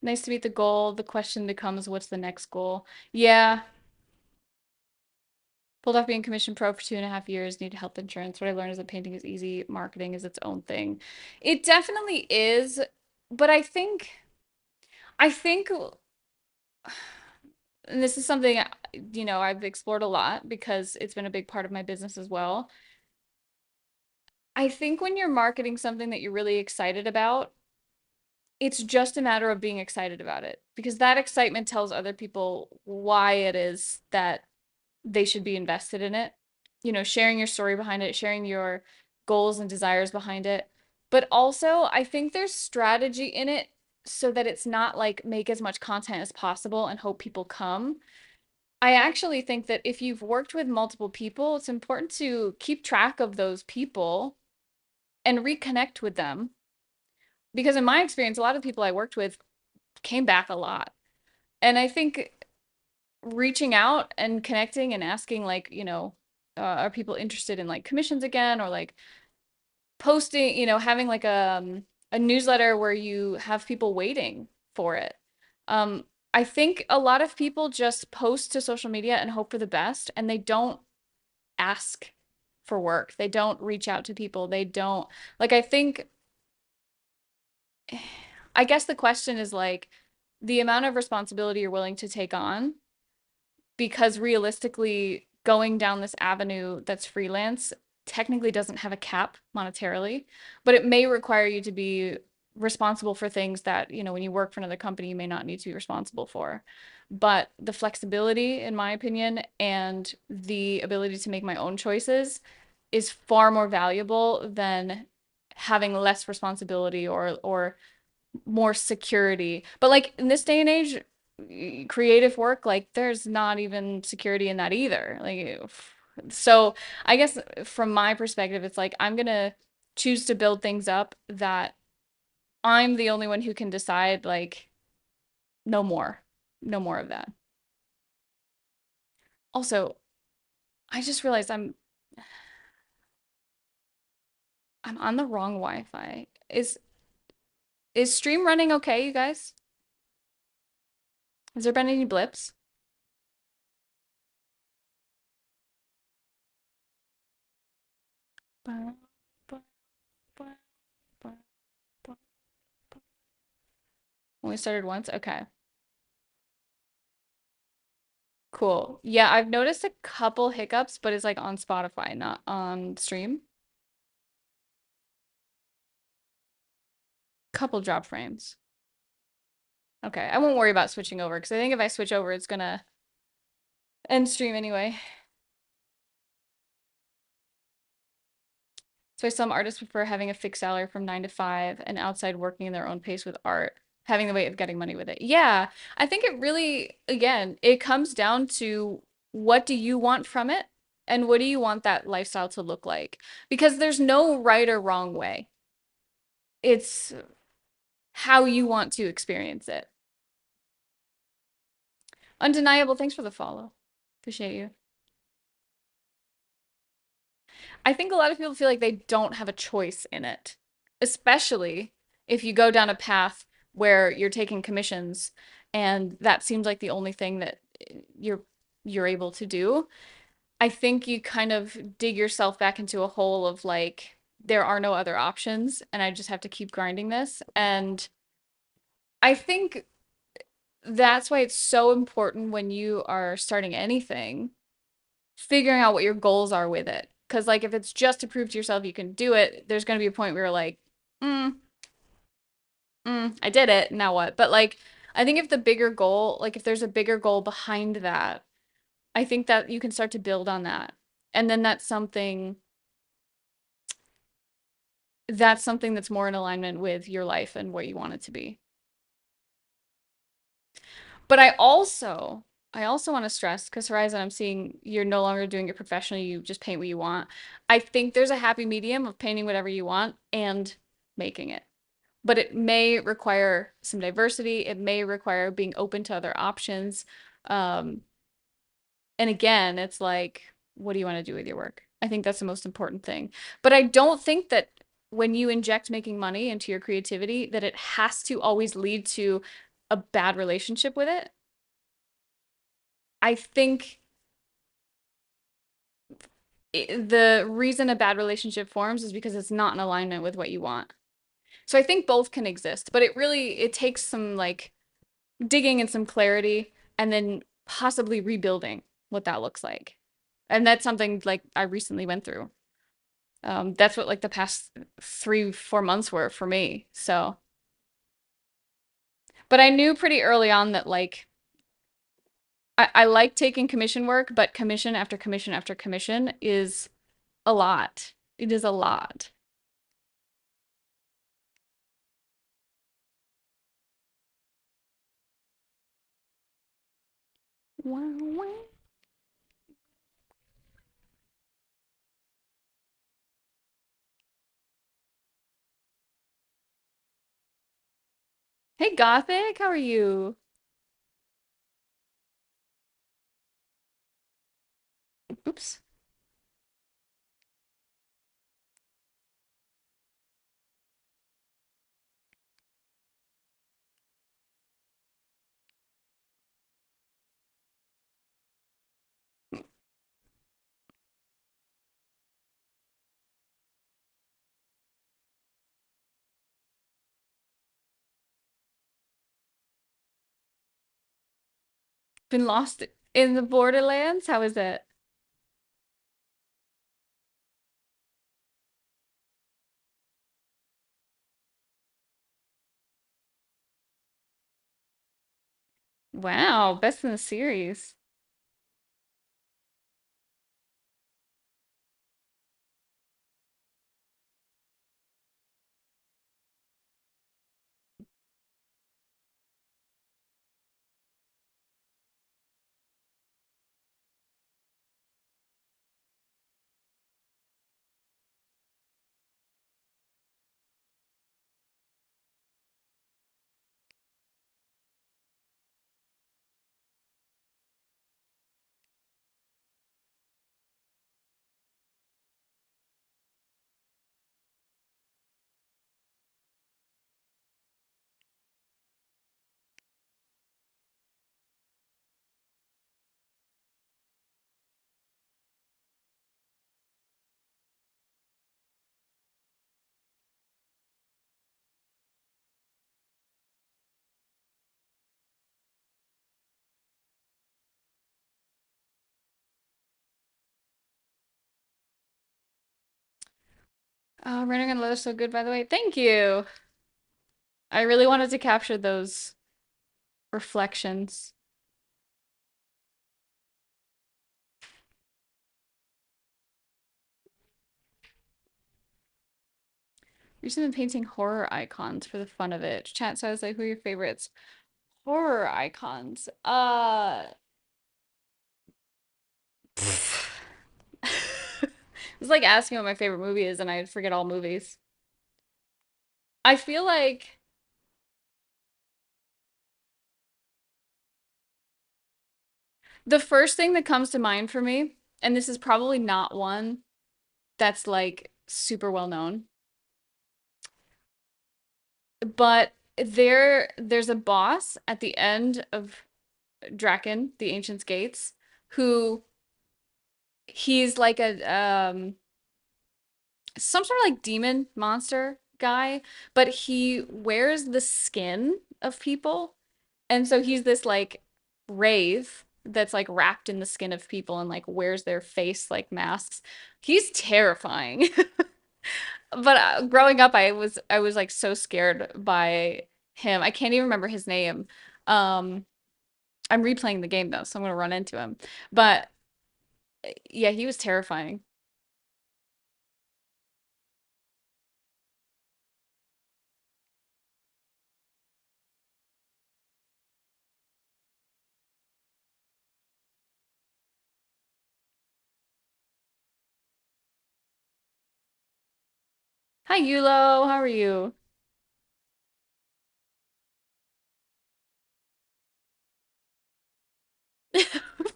Speaker 1: Nice to meet the goal. The question becomes, what's the next goal? Yeah, pulled off being commission pro for 2.5 years, need health insurance. What I learned is that painting is easy, marketing is its own thing. It definitely is, but I think, and this is something, I've explored a lot because it's been a big part of my business as well. I think when you're marketing something that you're really excited about, it's just a matter of being excited about it because that excitement tells other people why it is that they should be invested in it. Sharing your story behind it, sharing your goals and desires behind it. But also, I think there's strategy in it so that it's not like make as much content as possible and hope people come. I actually think that if you've worked with multiple people, it's important to keep track of those people and reconnect with them. Because in my experience, a lot of people I worked with came back a lot. And I think reaching out and connecting and asking like, are people interested in like commissions again or like posting, having like a newsletter where you have people waiting for it. Um, I think a lot of people just post to social media and hope for the best and they don't ask for work. They don't reach out to people. They don't like I guess the question is like the amount of responsibility you're willing to take on because realistically going down this avenue that's freelance technically doesn't have a cap monetarily, but it may require you to be responsible for things that, when you work for another company, you may not need to be responsible for. But the flexibility, in my opinion, and the ability to make my own choices is far more valuable than having less responsibility or more security. But like in this day and age, creative work, like there's not even security in that either. So I guess from my perspective, it's like I'm gonna choose to build things up that I'm the only one who can decide like no more. No more of that. Also, I just realized I'm on the wrong Wi-Fi. Is stream running okay, you guys? Has there been any blips? Only started once? Okay. Cool. Yeah, I've noticed a couple hiccups, but it's like on Spotify, not on stream. Couple drop frames. Okay. I won't worry about switching over because I think if I switch over, it's gonna end stream anyway. So some artists prefer having a fixed salary from 9 to 5 and outside working in their own pace with art, having the way of getting money with it. Yeah, I think it really, again, it comes down to what do you want from it and what do you want that lifestyle to look like? Because there's no right or wrong way. It's how you want to experience it. Undeniable. Thanks for the follow. Appreciate you. I think a lot of people feel like they don't have a choice in it, especially if you go down a path where you're taking commissions and that seems like the only thing that you're you're able to do. I think you kind of dig yourself back into a hole of like there are no other options and I just have to keep grinding this. And I think that's why it's so important when you are starting anything figuring out what your goals are with it. Because, like, if it's just to prove to yourself you can do it, there's going to be a point where you're like, mm, I did it. Now what? But, like, I think if the bigger goal, like, if there's a bigger goal behind that, I think that you can start to build on that. And then that's something that's more in alignment with your life and what you want it to be. But I also want to stress, because Horizon, I'm seeing you're no longer doing it professionally, you just paint what you want. I think there's a happy medium of painting whatever you want and making it. But it may require some diversity. It may require being open to other options. Um, and again, it's like, what do you want to do with your work? I think that's the most important thing. But I don't think that when you inject making money into your creativity, that it has to always lead to a bad relationship with it. I think the reason a bad relationship forms is because it's not in alignment with what you want. So I think both can exist, but it takes some like digging and some clarity and then possibly rebuilding what that looks like. And that's something like I recently went through. That's what like the past 3, 4 months were for me. So, but I knew pretty early on that like I like taking commission work, but commission after commission after commission is a lot. It is a lot. Wow, wow. Hey, Gothic, how are you? Oops. Been lost in the Borderlands? How is it? Wow, best in the series. Running on Leather is so good, by the way. Thank you. I really wanted to capture those reflections. Recently been painting horror icons for the fun of it. Chat says like, who are your favorites? Horror icons. It's like asking what my favorite movie is, and I forget all movies. I feel like the first thing that comes to mind for me, and this is probably not one that's like super well known, but there's a boss at the end of Draken, the Ancient's Gates, who he's like a some sort of like demon monster guy, but he wears the skin of people. And so he's this like wraith that's like wrapped in the skin of people and like wears their face like masks. He's terrifying. But growing up, I was like so scared by him. I can't even remember his name. Um, I'm replaying the game though, so I'm gonna run into him. But yeah, he was terrifying. Hi, Yulo. How are you?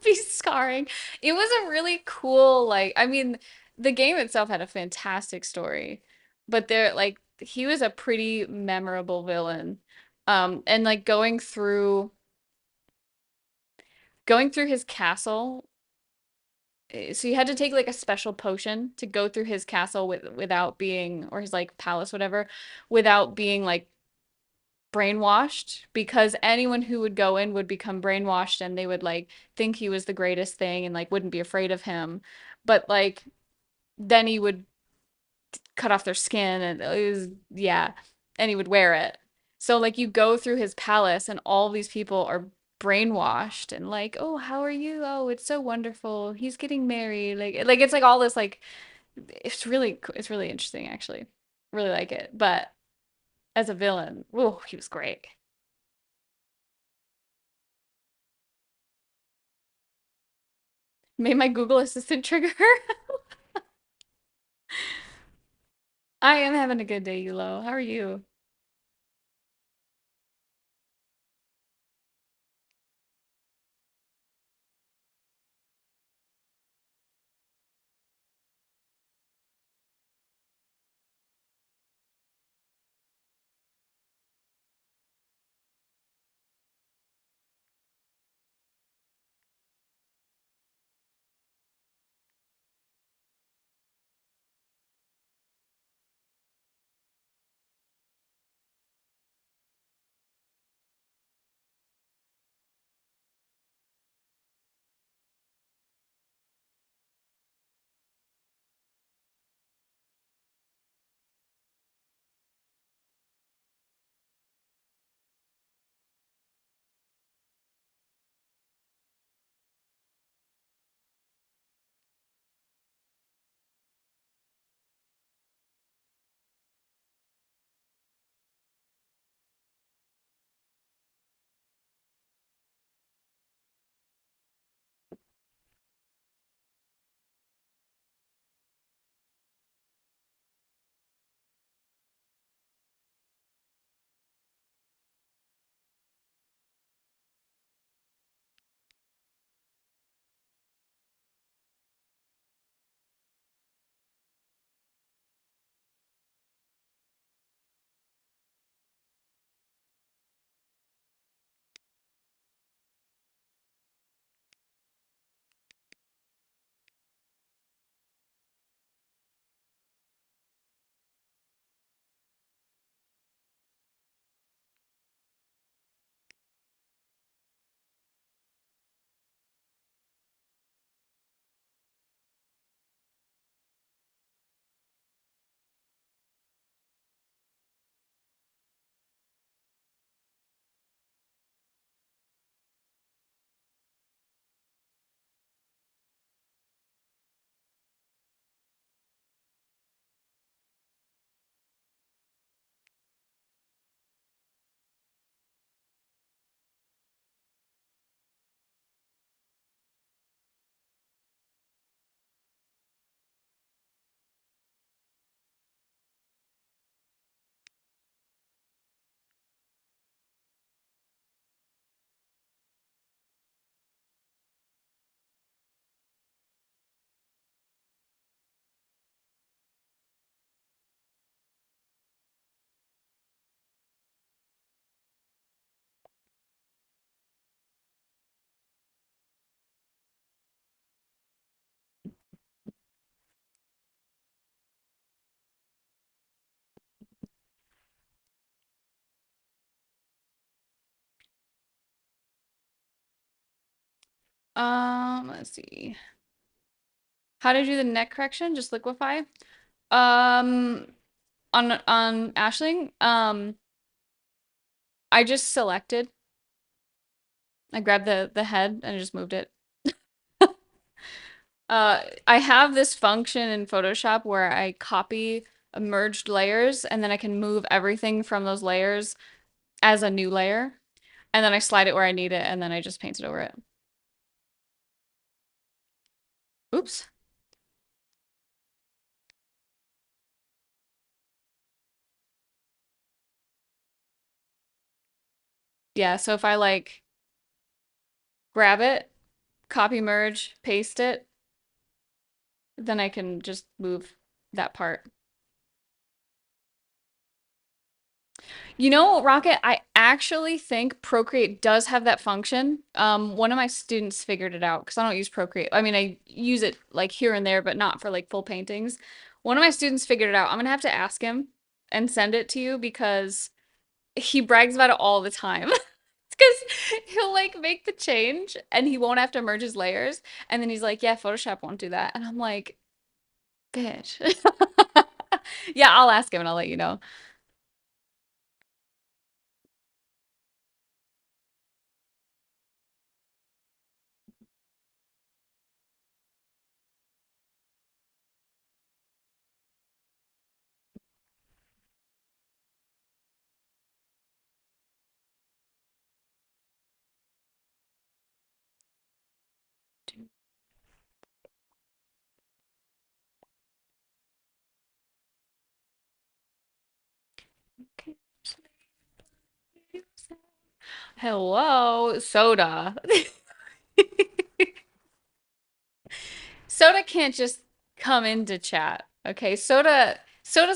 Speaker 1: Be scarring. It was a really cool, like, I mean, the game itself had a fantastic story, but there, like, he was a pretty memorable villain. And like going through his castle, so you had to take like a special potion to go through his castle without being, or his like palace, whatever, without being like brainwashed, because anyone who would go in would become brainwashed and they would like think he was the greatest thing and like wouldn't be afraid of him. But like then he would cut off their skin and it was, yeah, and he would wear it. So like you go through his palace and all these people are brainwashed and like, "Oh, how are you? Oh, it's so wonderful. He's getting married." Like it's like all this like it's really interesting actually. Really like it. But as a villain, oh, he was great. Made my Google Assistant trigger. I am having a good day, Yulo. How are you? Let's see. How to do the neck correction? Just liquefy. Um, on Ashling, I just selected. I grabbed the head and I just moved it. I have this function in Photoshop where I copy merged layers and then I can move everything from those layers as a new layer. And then I slide it where I need it and then I just paint it over it. Oops. Yeah, so if I like grab it, copy merge, paste it, then I can just move that part. You know, Rocket, I actually think Procreate does have that function. One of my students figured it out because I don't use Procreate. I mean, I use it like here and there, but not for like full paintings. One of my students figured it out. I'm gonna have to ask him and send it to you because he brags about it all the time. Because he'll like make the change and he won't have to merge his layers. And then he's like, yeah, Photoshop won't do that. And I'm like, bitch. Yeah, I'll ask him and I'll let you know. Hello, Soda. Soda can't just come into chat. Okay, Soda's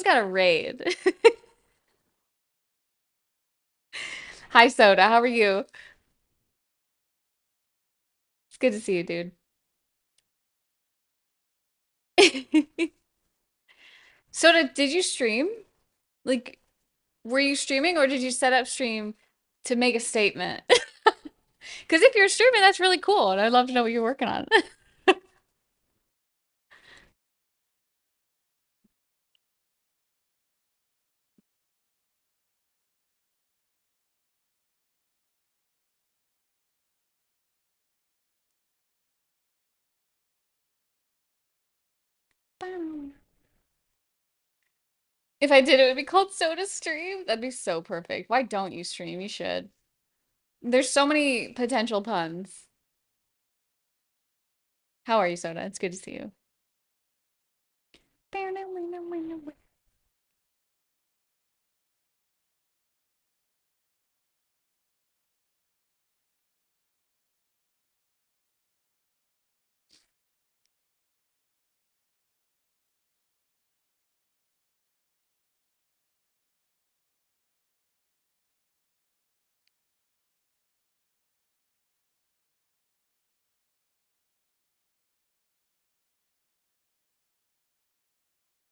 Speaker 1: got a raid. Hi Soda, how are you? It's good to see you, dude. Soda, did you stream? Like, were you streaming or did you set up stream to make a statement? Because if you're streaming, that's really cool, and I'd love to know what you're working on. If I did, it would be called Soda Stream. That'd be so perfect. Why don't you stream? You should. There's so many potential puns. How are you, Soda? It's good to see you.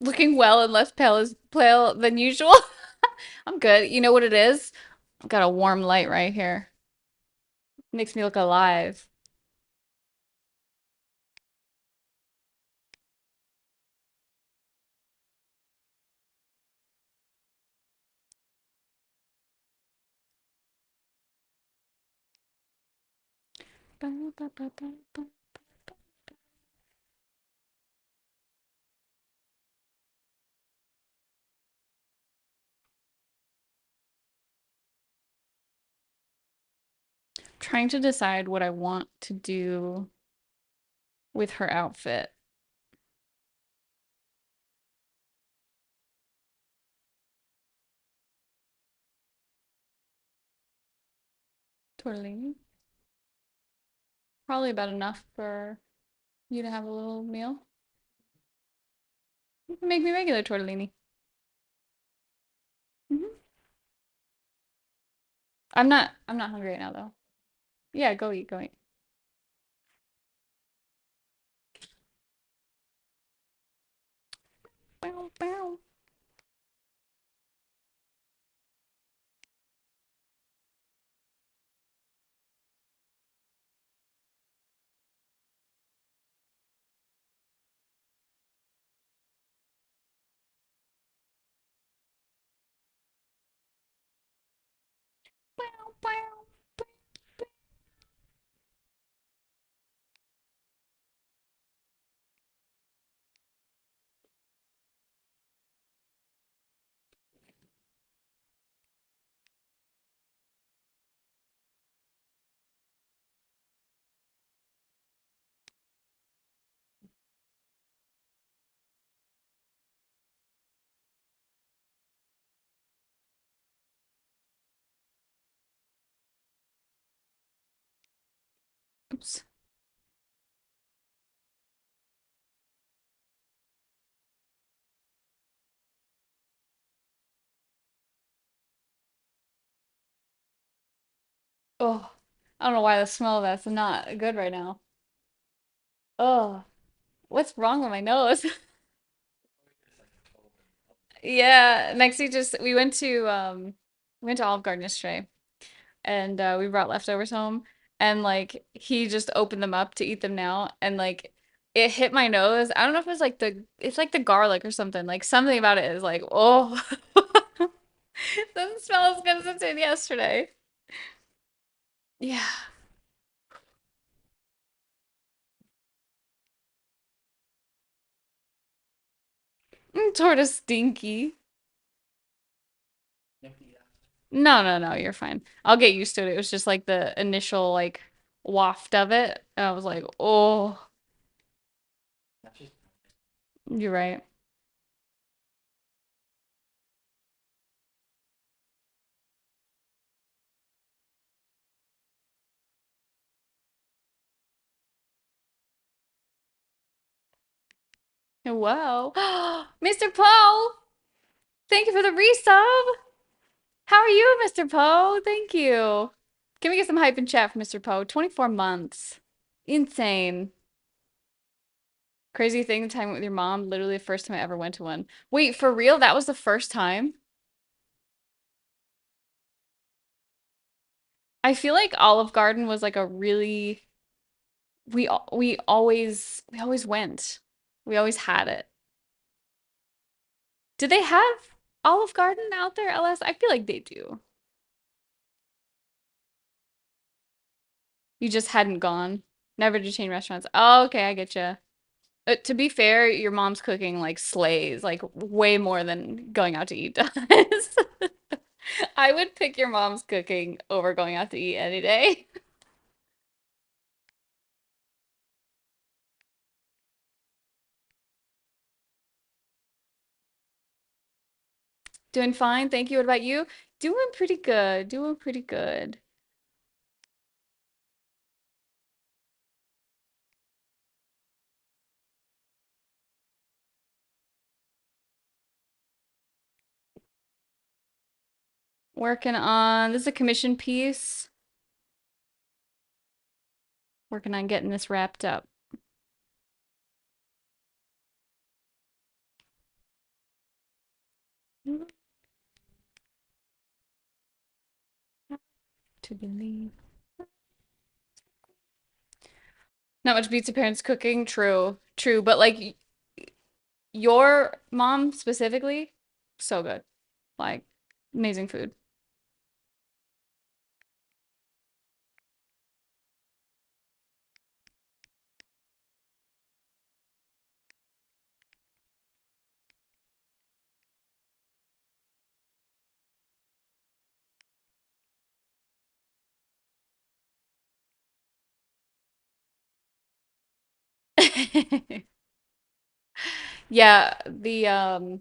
Speaker 1: Looking well and less pale than usual. I'm good. You know what it is? I've got a warm light right here. Makes me look alive. Trying to decide what I want to do with her outfit. Tortellini. Probably about enough for you to have a little meal. You can make me regular tortellini. Hmm. I'm not hungry right now though. Yeah, go eat, go eat. Bow, bow. mushrooms. Oh, I don't know why the smell of that's not good right now. Oh, what's wrong with my nose? Yeah, Mexi just we went to Olive Garden yesterday and we brought leftovers home and like he just opened them up to eat them now and like it hit my nose. I don't know if it's like it's like the garlic or something. Like something about it is like, oh, it doesn't smell as good as it did yesterday. Yeah. Sort of stinky. No, no, no, you're fine. I'll get used to it. It was just like the initial like waft of it. And I was like, oh, you're right. Whoa. Mr. Poe, thank you for the resub. How are you, Mr. Poe? Thank you. Can we get some hype in chat for Mr. Poe? 24 months. Insane. Crazy thing, the time with your mom, literally the first time I ever went to one. Wait, for real? That was the first time? I feel like Olive Garden was like a really we always went. We always had it. Do they have Olive Garden out there, LS? I feel like they do. You just hadn't gone. Never to chain restaurants. Oh, okay, I get you. To be fair, your mom's cooking like slays, like way more than going out to eat does. I would pick your mom's cooking over going out to eat any day. Doing fine, thank you. What about you? Doing pretty good. Doing pretty good. Working on this is a commission piece. Working on getting this wrapped up. To believe. Not much beats a parents cooking. True. True. But like your mom specifically, so good. Like amazing food. Yeah, the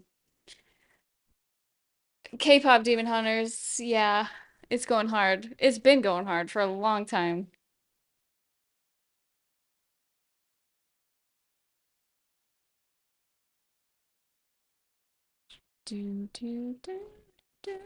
Speaker 1: K-pop Demon Hunters, yeah, it's going hard. It's been going hard for a long time. Do do do do.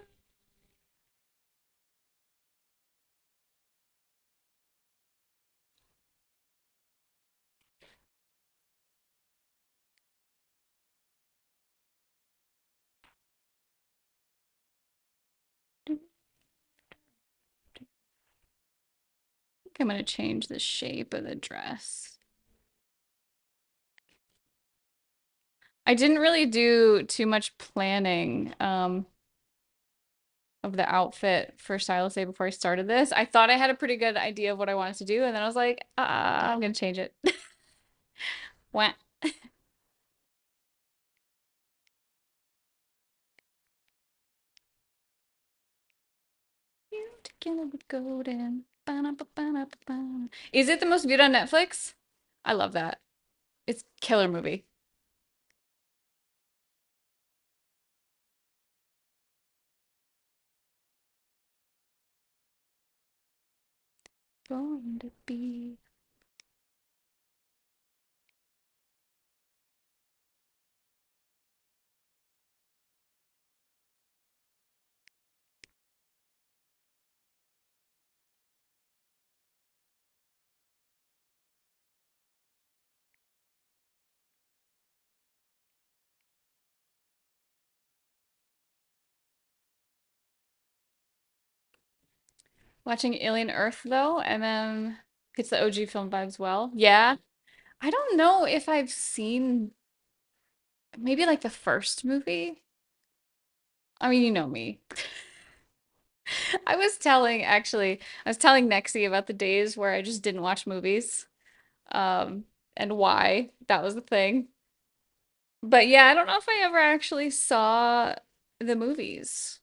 Speaker 1: I think I'm gonna change the shape of the dress. I didn't really do too much planning of the outfit for Stylist Day before I started this. I thought I had a pretty good idea of what I wanted to do, and then I was like, I'm gonna change it. Wah. You together with golden. Ba-na-ba-ba-na-ba-ba. Is it the most viewed on Netflix? I love that. It's killer movie. Going to be. Watching Alien Earth though, and then it's the OG film vibes well. Yeah. I don't know if I've seen maybe like the first movie. I mean, you know me. I was telling Nexie about the days where I just didn't watch movies, um, and why that was the thing. But yeah, I don't know if I ever actually saw the movies.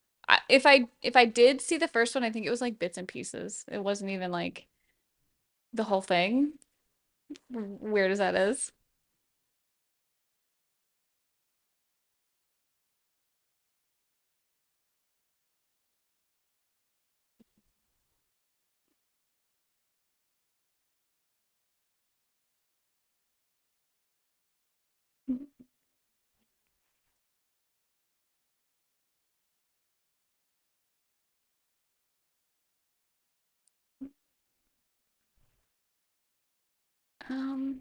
Speaker 1: If I did see the first one, I think it was like bits and pieces. It wasn't even like the whole thing. Weird as that is. Um,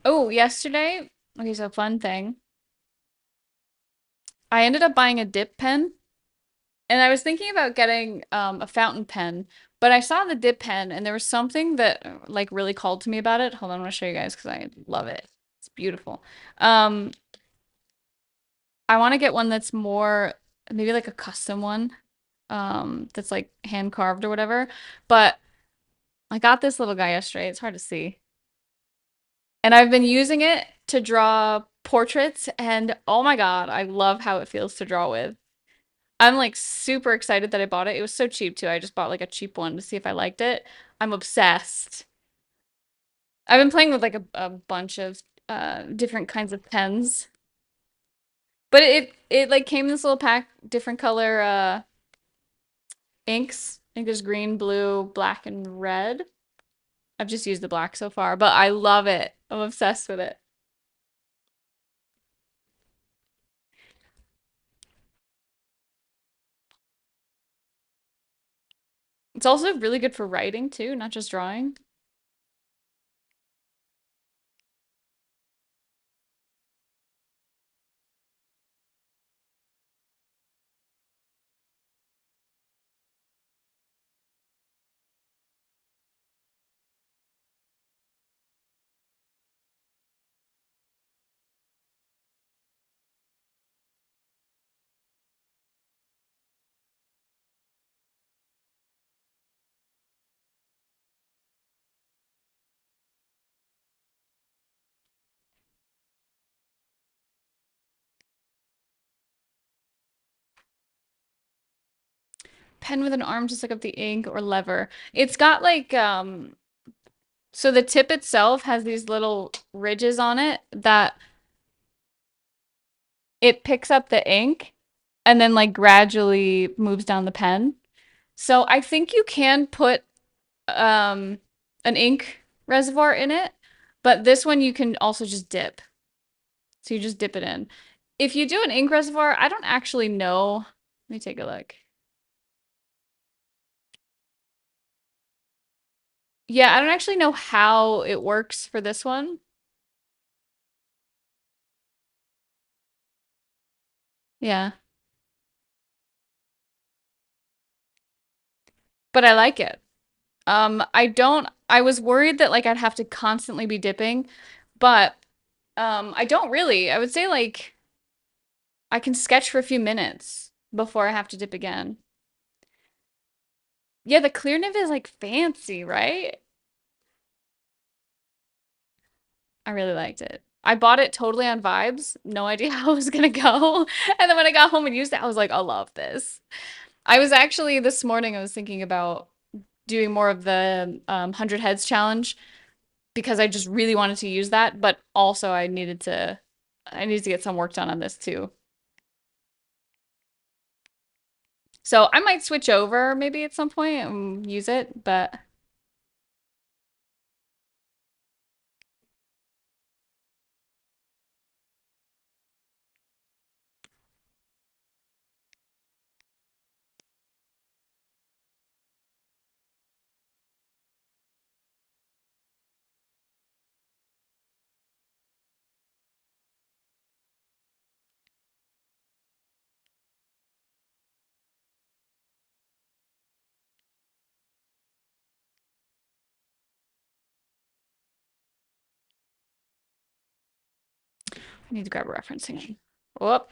Speaker 1: oh, yesterday, okay, so fun thing. I ended up buying a dip pen. And I was thinking about getting a fountain pen, but I saw the dip pen and there was something that like really called to me about it. Hold on, I'm gonna show you guys because I love it. It's beautiful. Um, I want to get one that's more maybe like a custom one, that's like hand carved or whatever. But I got this little guy yesterday. It's hard to see. And I've been using it to draw portraits, and oh my God, I love how it feels to draw with. I'm like super excited that I bought it. It was so cheap too. I just bought like a cheap one to see if I liked it. I'm obsessed. I've been playing with like a bunch of different kinds of pens. But it like came in this little pack, different color inks. I think there's green, blue, black, and red. I've just used the black so far, but I love it. I'm obsessed with it. It's also really good for writing too, not just drawing. Pen with an arm to suck up the ink or lever. It's got like so the tip itself has these little ridges on it that it picks up the ink and then like gradually moves down the pen. So I think you can put um an ink reservoir in it, but this one you can also just dip. So you just dip it in. If you do an ink reservoir, I don't actually know. Let me take a look. Yeah, I don't actually know how it works for this one. Yeah, but I like it. I was worried that like I'd have to constantly be dipping, but I don't really. I would say like I can sketch for a few minutes before I have to dip again. Yeah, the clear nib is like fancy, right? I really liked it. I bought it totally on vibes, no idea how it was gonna go. And then when I got home and used it, I was like, I love this. I was actually this morning, I was thinking about doing more of the 100 heads challenge because I just really wanted to use that, but also I needed to get some work done on this too. So I might switch over maybe at some point and use it, but I need to grab a reference again. Whoop.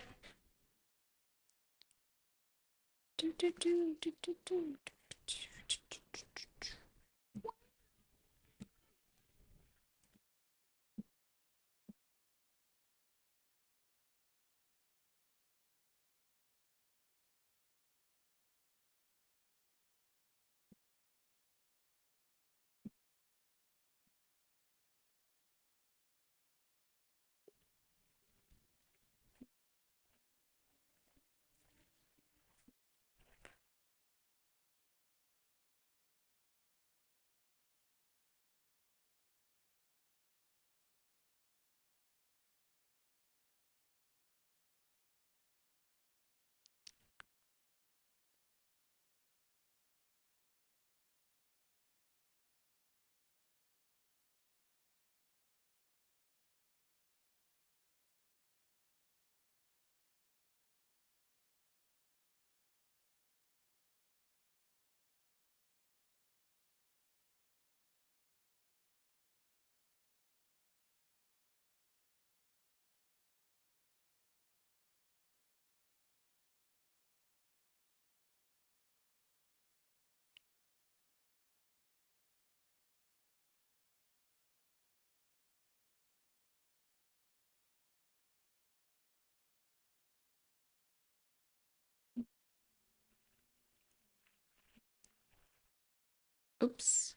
Speaker 1: Oops.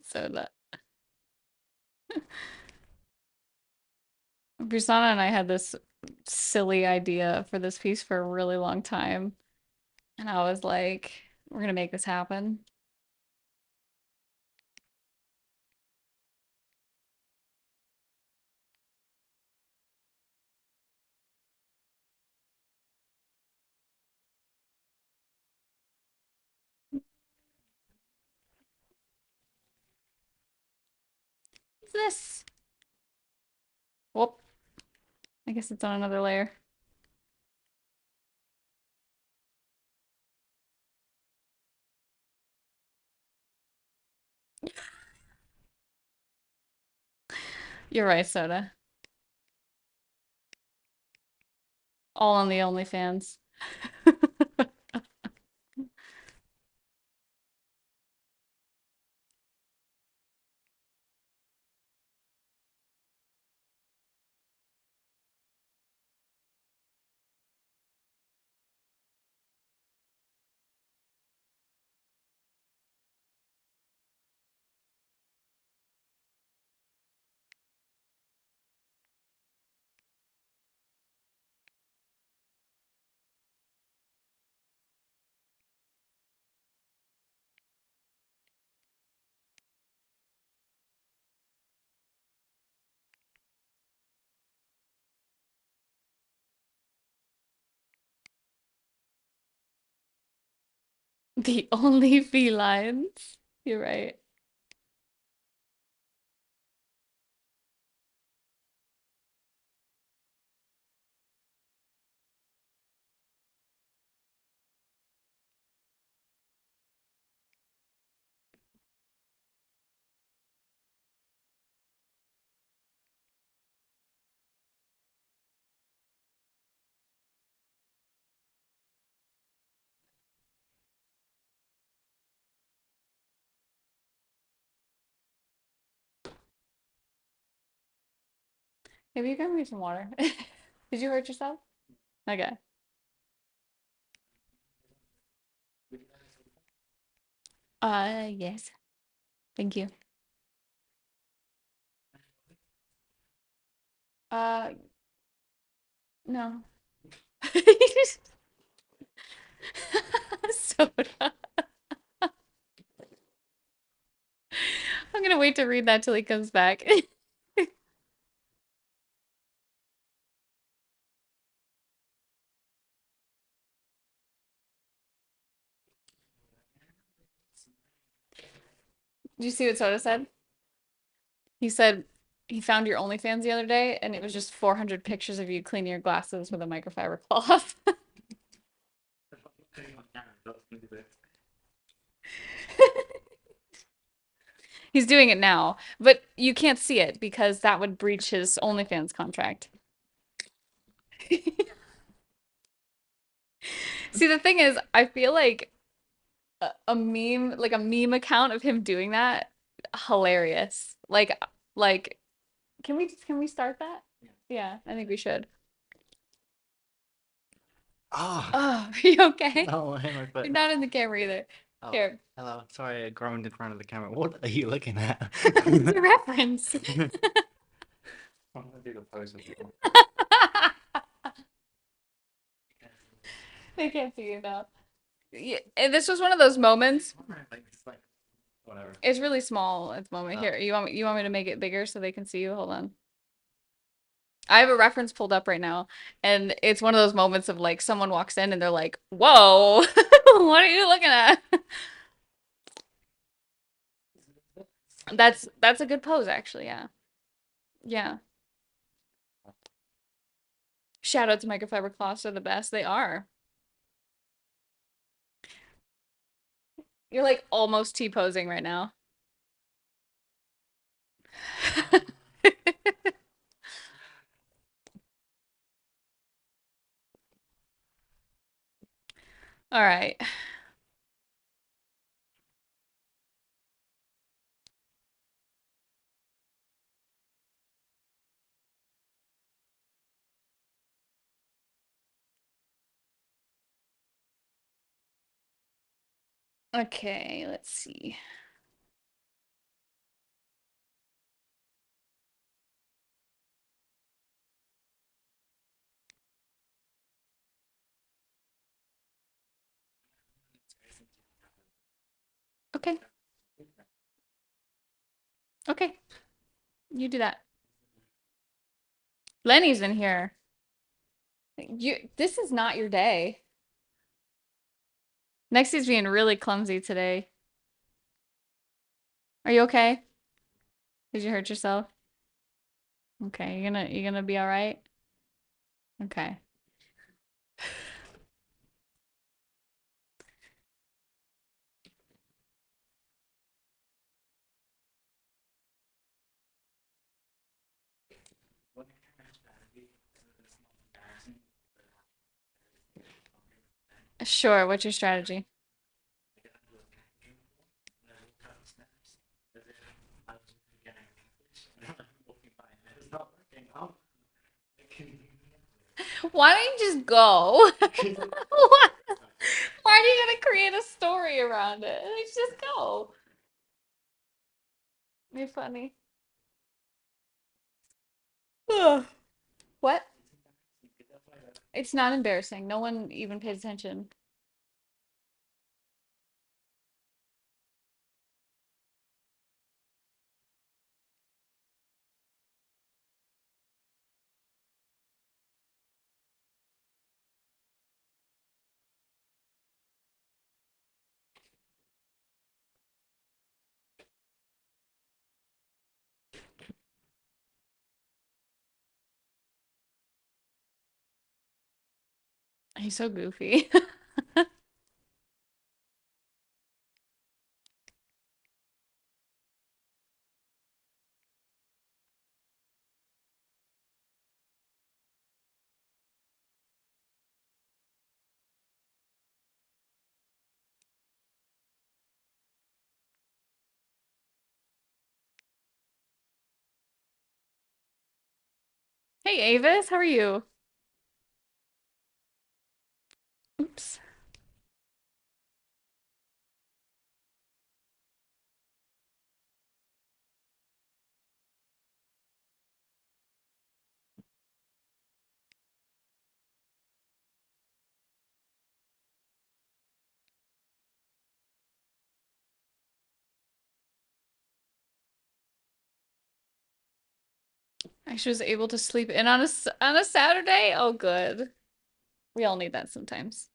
Speaker 1: So that Busana and I had this silly idea for this piece for a really long time. And I was like, we're gonna make this happen. What's this? Whoop. I guess it's on another layer. You're right, Soda. All on the OnlyFans. The only felines. You're right. Maybe you got me some water. Did you hurt yourself? Okay. Yes. Thank you. Uh, no. Soda. I'm gonna wait to read that till he comes back. Did you see what Soda said? He said he found your OnlyFans the other day, and it was just 400 pictures of you cleaning your glasses with a microfiber cloth. He's doing it now, but you can't see it because that would breach his OnlyFans contract. See, the thing is, I feel like a meme, like a meme account of him doing that, hilarious. Like, can we start that? Yeah, I think we should.
Speaker 2: Oh,
Speaker 1: Oh, are you okay?
Speaker 2: no, I hit my
Speaker 1: You're
Speaker 2: foot.
Speaker 1: not in the camera either.
Speaker 2: Oh,
Speaker 1: Here,
Speaker 2: hello. Sorry, I groaned in front of the camera. What are you looking at?
Speaker 1: it's a reference.
Speaker 2: I'm gonna do the pose with you.
Speaker 1: They can't see you though. Yeah, and this was one of those moments.
Speaker 2: Like, it's like, whatever.
Speaker 1: It's really small at the moment.
Speaker 2: Oh,
Speaker 1: Here, you want me to make it bigger so they can see you? Hold on. I have a reference pulled up right now, and it's one of those moments of like someone walks in and they're like, "Whoa, what are you looking at?" That's a good pose, actually. Yeah, yeah. Shout out to microfiber cloths, are the best. They are. You're like almost T-posing right now. All right. Okay, let's see. Okay, okay, you do that. Lenny's in here. This is not your day. Nexie's being really clumsy today. Are you okay? Did you hurt yourself? Okay, you're gonna be all right? Okay. Sure, what's your strategy? Why don't you just go? What? Why do you gotta create a story around it? Just go. You're funny. Ugh. What? It's not embarrassing. No one even pays attention. He's so goofy. Hey, Avis, how are you? Oops. I was able to sleep in on on a Saturday. Oh, good. We all need that sometimes.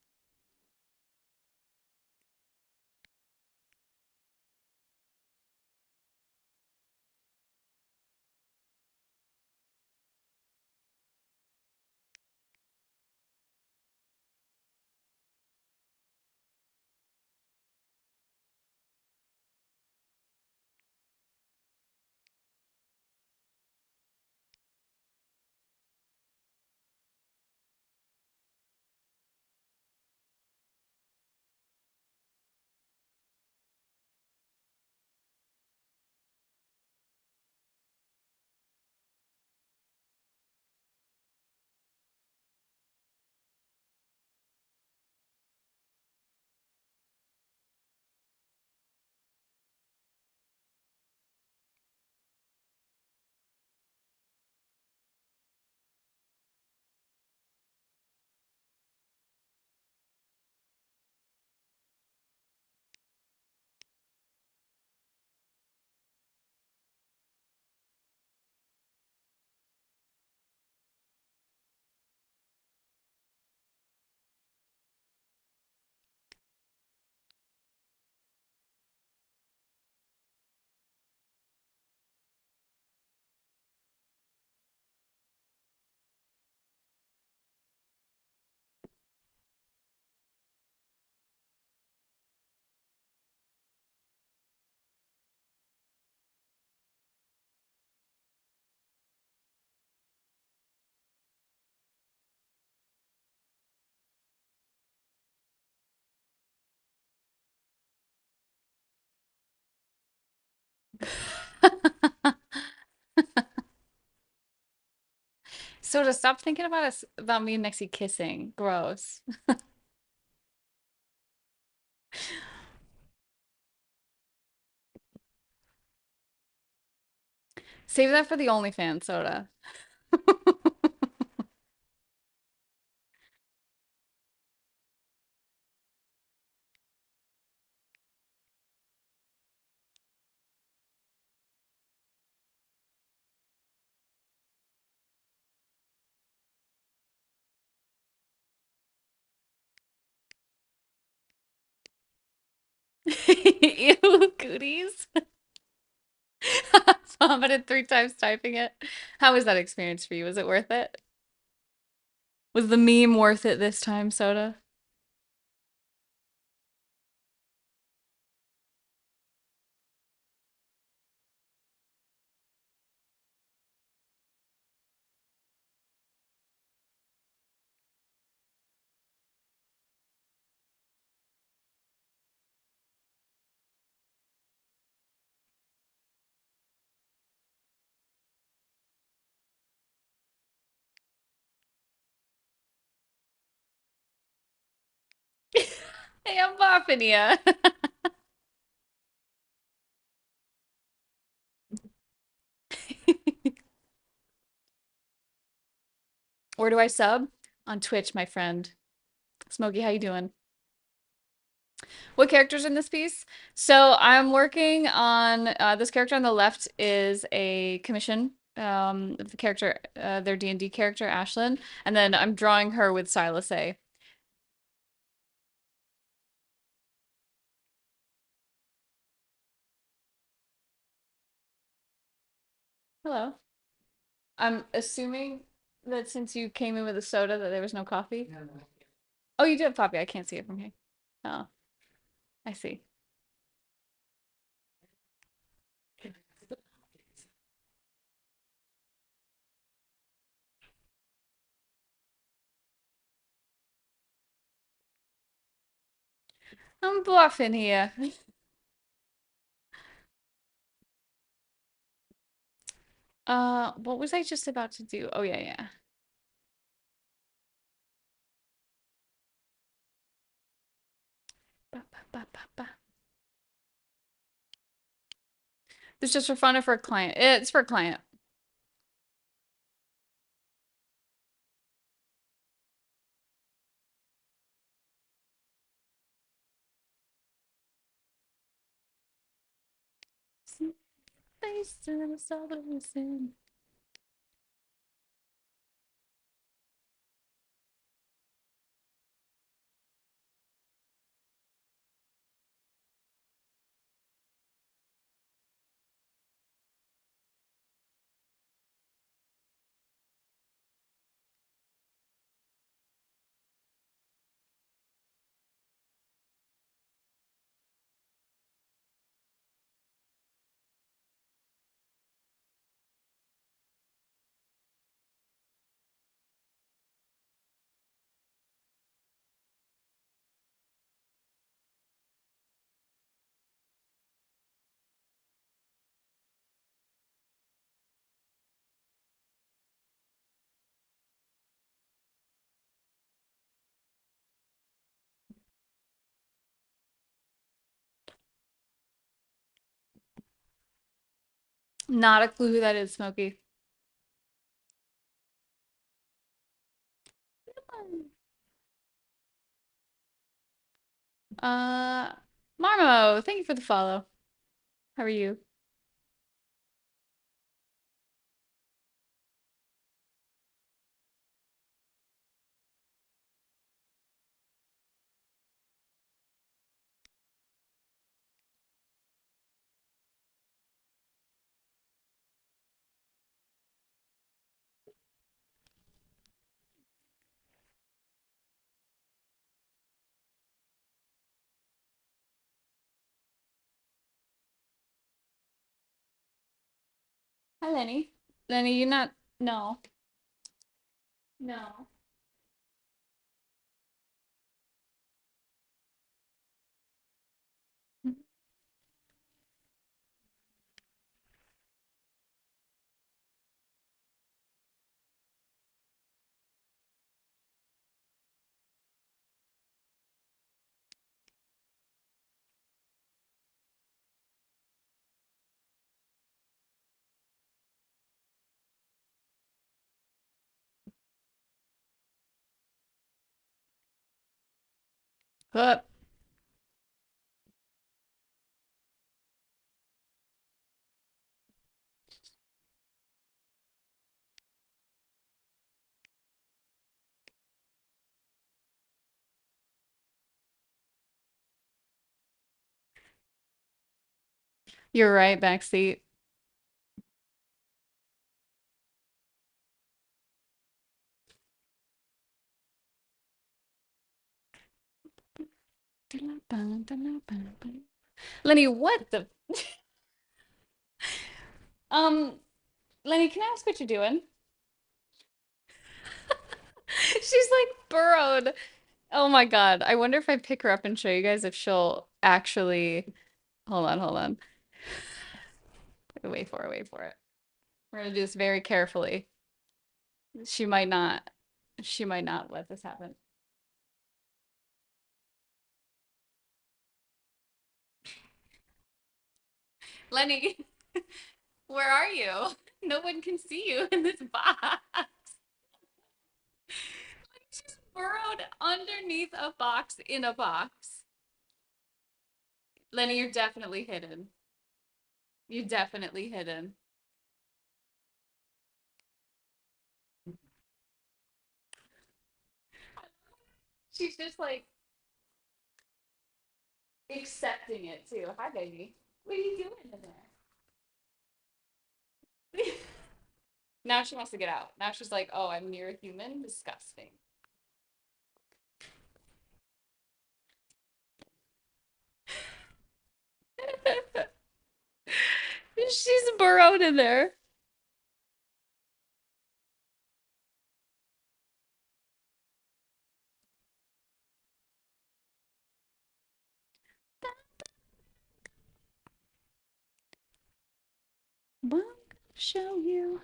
Speaker 1: So to stop thinking about us about me and Nexie kissing. Gross. Save that for the OnlyFans soda. Ew, cooties. Vomited 3 times typing it. How was that experience for you? Was it worth it? Was the meme worth it this time, soda? Hey, I'm bopping you. Where do I sub? On Twitch, my friend. Smokey, how you doing? What character's in this piece? So I'm working on this character on the left is a commission of the character, their D&D character, Ashlyn, and then I'm drawing her with Silas A. Hello. I'm assuming that since you came in with a soda that there was no coffee. Oh, you do have coffee. I can't see it from here. Oh, I see. I'm bluffing here. What was I just about to do? Oh yeah, yeah. Ba, ba, ba, ba, ba. This is just for fun or for a client? It's for a client. Not a clue who that is, Smokey. Uh, Marmo, thank you for the follow. How are you? Hi, Lenny. Lenny, you not? No, no. But you're right, backseat. Lenny, what the? Um, Lenny, can I ask what you're doing? She's like burrowed. Oh my God. I wonder if I pick her up and show you guys if she'll actually. Hold on, hold on. Wait for it, wait for it. We're gonna do this very carefully. She might not. She might not let this happen. Lenny, where are you? No one can see you in this box. She's burrowed underneath a box in a box. Lenny, you're definitely hidden. You're definitely hidden. She's just like accepting it too. Hi, baby. What are you doing in there? Now she wants to get out. Now she's like, oh, I'm near a human? Disgusting. She's burrowed in there. Well, show you.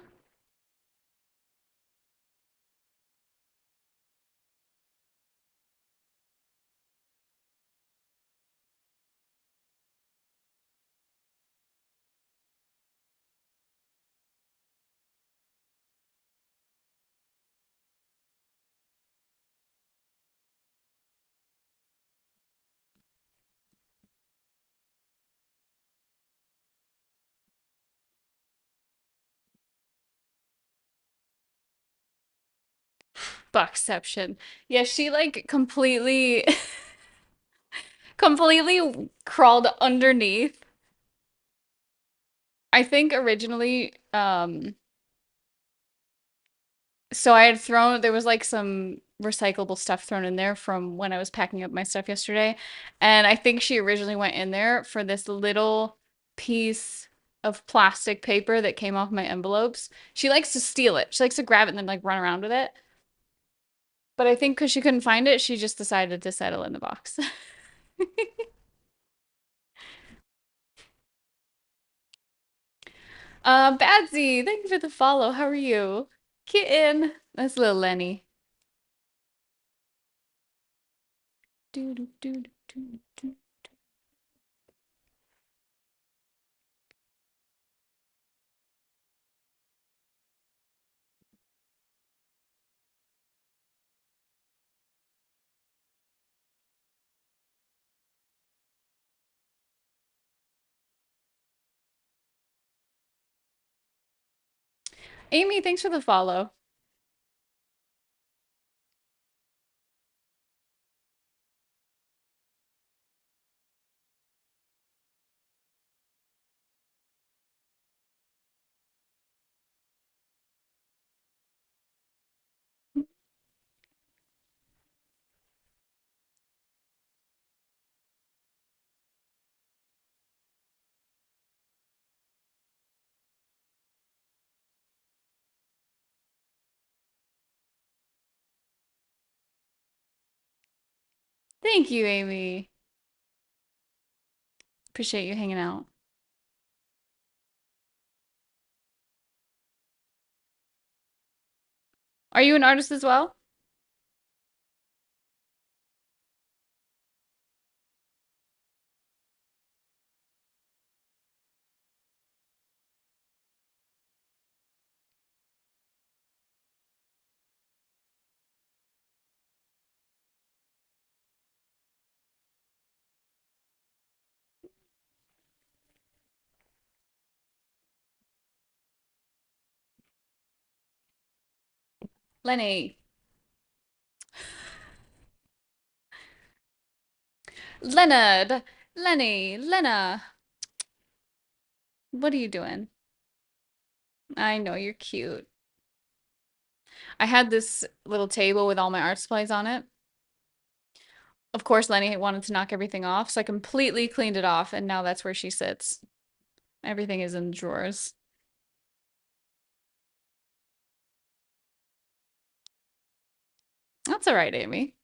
Speaker 1: Buckception. Yeah, she like completely completely crawled underneath. I think originally, so I had thrown, there was like some recyclable stuff thrown in there from when I was packing up my stuff yesterday. And I think she originally went in there for this little piece of plastic paper that came off my envelopes. She likes to steal it. She likes to grab it and then like run around with it. But I think because she couldn't find it, she just decided to settle in the box. Badsy, thank you for the follow. How are you? Kitten. That's little Lenny. Do, do, do, do, do. Amy, thanks for the follow. Thank you, Amy. Appreciate you hanging out. Are you an artist as well? Lenny. Leonard. Lenny. Lena. What are you doing? I know you're cute. I had this little table with all my art supplies on it. Of course, Lenny wanted to knock everything off, so I completely cleaned it off, and now that's where she sits. Everything is in the drawers. That's all right, Amy.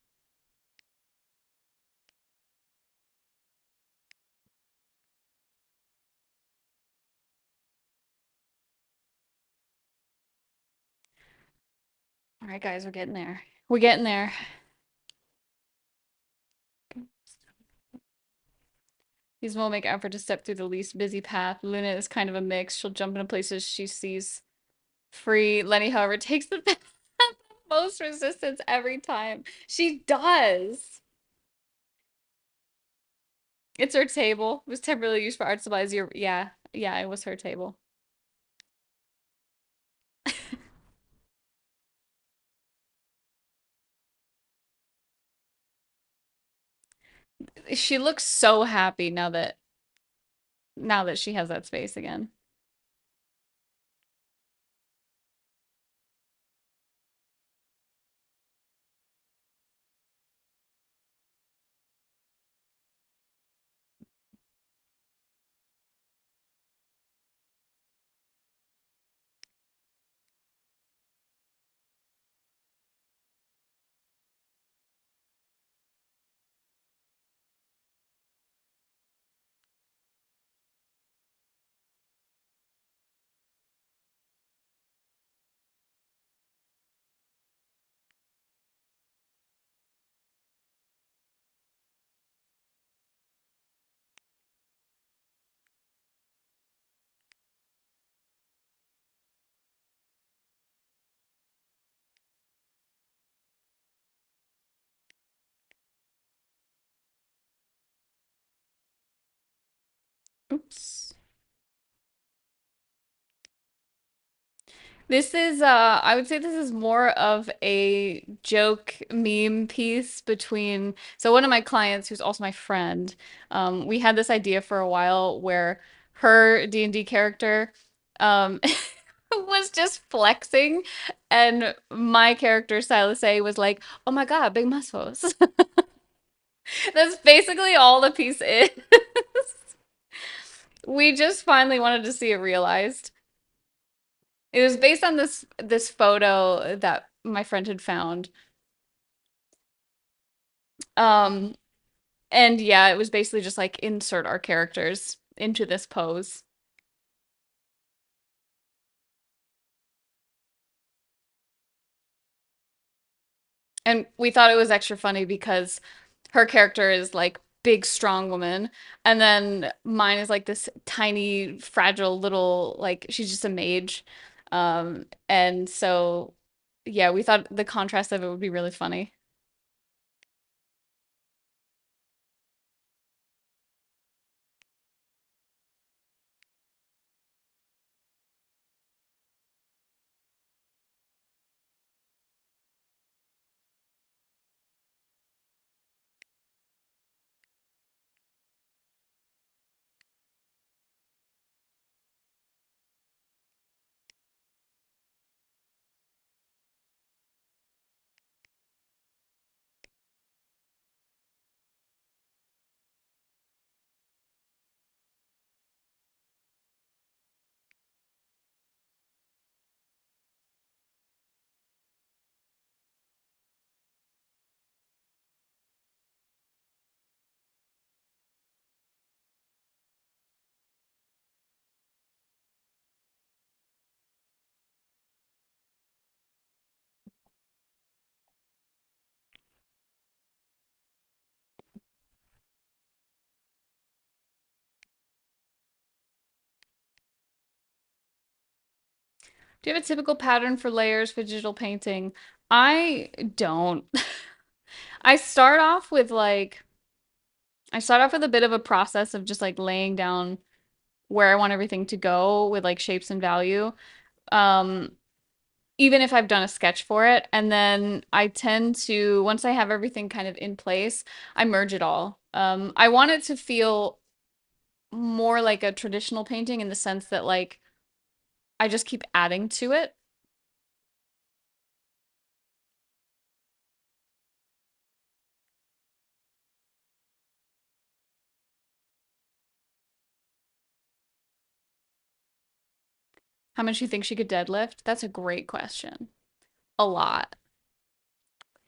Speaker 1: All right, guys, we're getting there. We're getting there. These will make effort to step through the least busy path. Luna is kind of a mix. She'll jump into places she sees free. Lenny, however, takes the path of most resistance every time. She does. It's her table. It was temporarily used for art supplies. Yeah, yeah, it was her table. She looks so happy now that she has that space again. Oops. This is I would say this is more of a joke meme piece between one of my clients who's also my friend. We had this idea for a while where her D&D character um was just flexing and my character Silas A was like, "Oh my God, big muscles." That's basically all the piece is. We just finally wanted to see it realized. It was based on this photo that my friend had found. Um, and yeah, it was basically just like insert our characters into this pose. And we thought it was extra funny because her character is like big, strong woman, and then mine is like this tiny, fragile little, like she's just a mage. And so yeah, we thought the contrast of it would be really funny. Do you have a typical pattern for layers for digital painting? I don't. I start off with like I start off with a bit of a process of just like laying down where I want everything to go with like shapes and value. Um, even if I've done a sketch for it, and then I tend to once I have everything kind of in place, I merge it all. I want it to feel more like a traditional painting in the sense that like I just keep adding to it. How much do you think she could deadlift? That's a great question. A lot.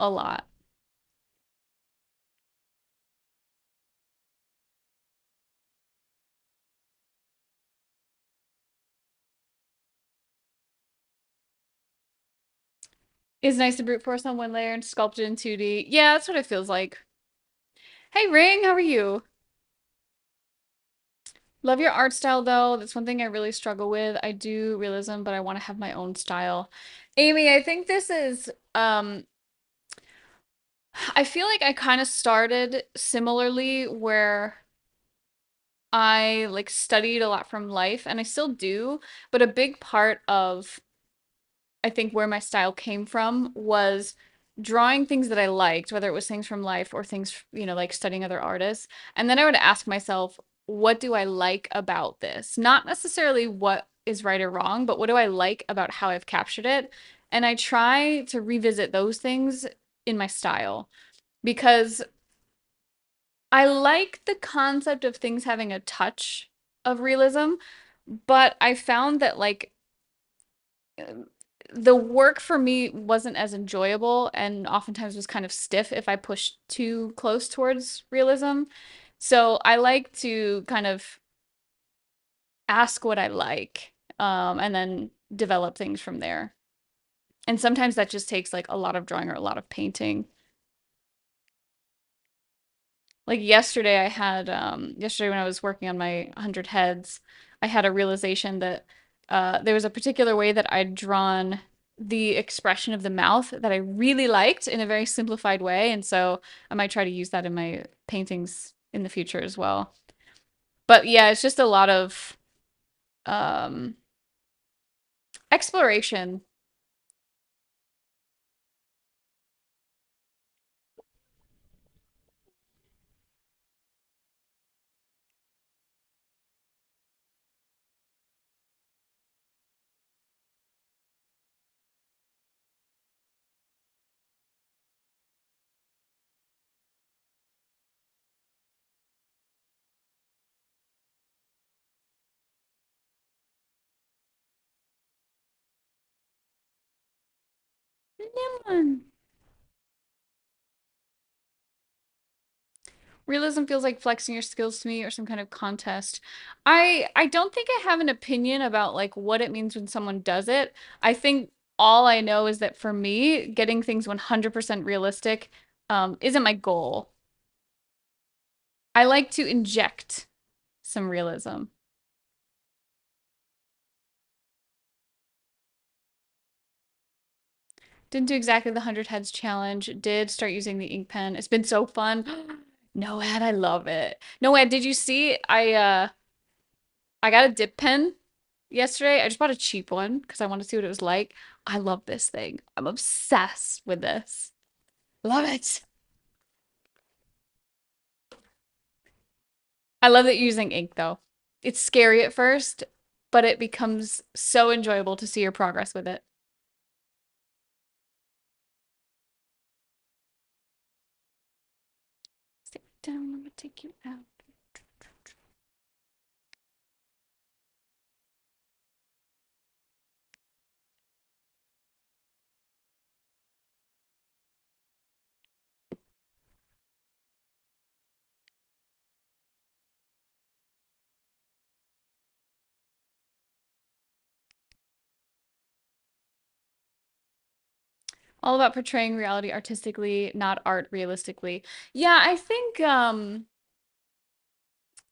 Speaker 1: A lot. It's nice to brute force on one layer and sculpt it in 2D. Yeah, that's what it feels like. Hey, Ring, how are you? Love your art style though. That's one thing I really struggle with. I do realism, but I want to have my own style. Amy, I think this is I feel like I kind of started similarly where I like studied a lot from life and I still do, but a big part of I think where my style came from was drawing things that I liked, whether it was things from life or things, like studying other artists. And then I would ask myself, what do I like about this? Not necessarily what is right or wrong, but what do I like about how I've captured it? And I try to revisit those things in my style because I like the concept of things having a touch of realism, but I found that like the work for me wasn't as enjoyable and oftentimes was kind of stiff if I pushed too close towards realism. So I like to kind of ask what I like, and then develop things from there. And sometimes that just takes like a lot of drawing or a lot of painting. Like yesterday I had yesterday when I was working on my 100 heads, I had a realization that there was a particular way that I'd drawn the expression of the mouth that I really liked in a very simplified way, and so I might try to use that in my paintings in the future as well. But yeah, it's just a lot of um exploration. Lemon. Realism feels like flexing your skills to me or some kind of contest. I don't think I have an opinion about like what it means when someone does it. I think all I know is that for me, getting things 100% realistic isn't my goal. I like to inject some realism. Didn't do exactly the 100 heads challenge. Did start using the ink pen. It's been so fun. No ad, I love it. No ad, did you see I got a dip pen yesterday. I just bought a cheap one because I want to see what it was like. I love this thing. I'm obsessed with this. Love it. I love that you're using ink though. It's scary at first, but it becomes so enjoyable to see your progress with it. Sit down, let me take you out. All about portraying reality artistically, not art realistically. Yeah, I think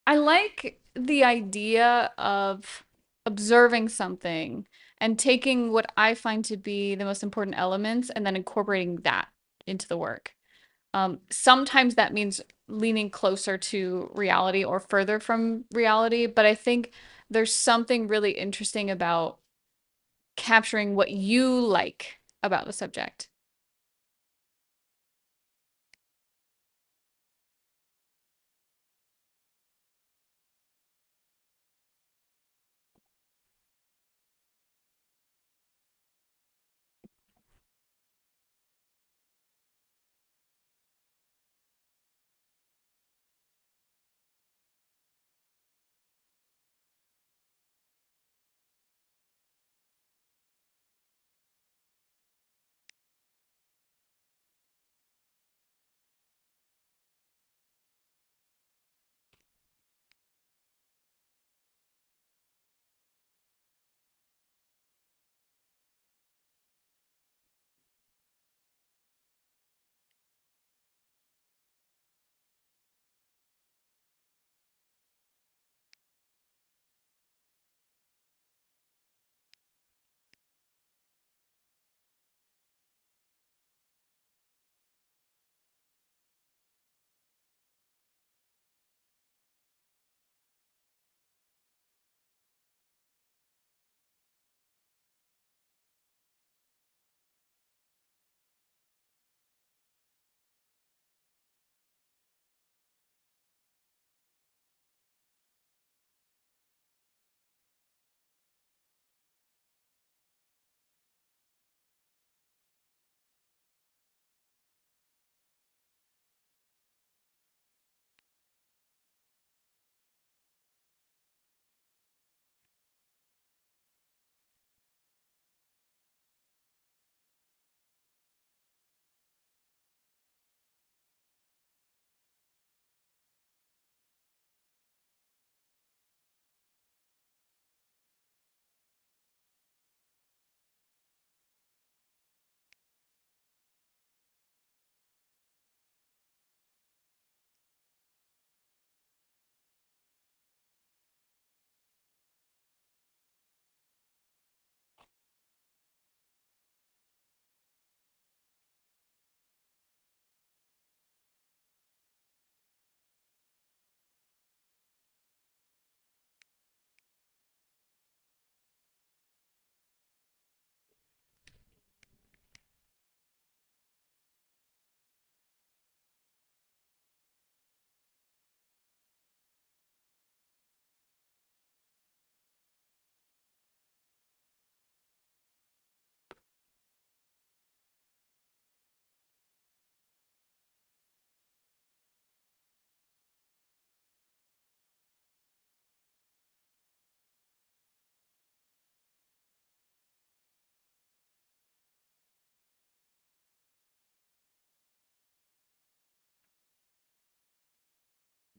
Speaker 1: I like the idea of observing something and taking what I find to be the most important elements and then incorporating that into the work. Sometimes that means leaning closer to reality or further from reality, but I think there's something really interesting about capturing what you like about the subject.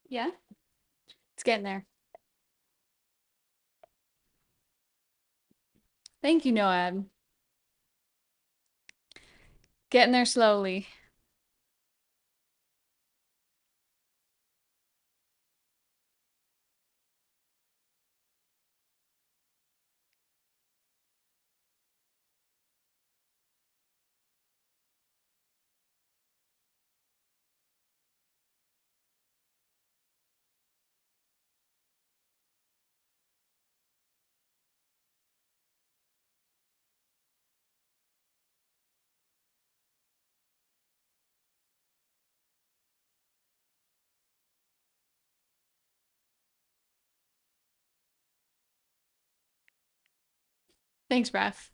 Speaker 1: Yeah, it's getting there. Thank you, Noad. Getting there slowly. Thanks, Raph.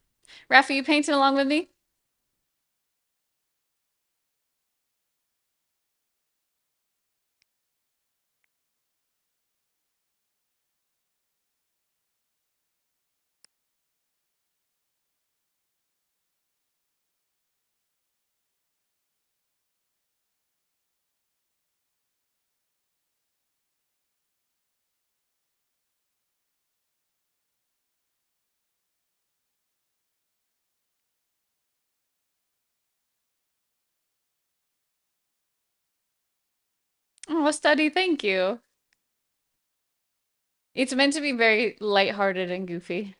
Speaker 1: Raph, are you painting along with me? Oh, study, thank you. It's meant to be very lighthearted and goofy.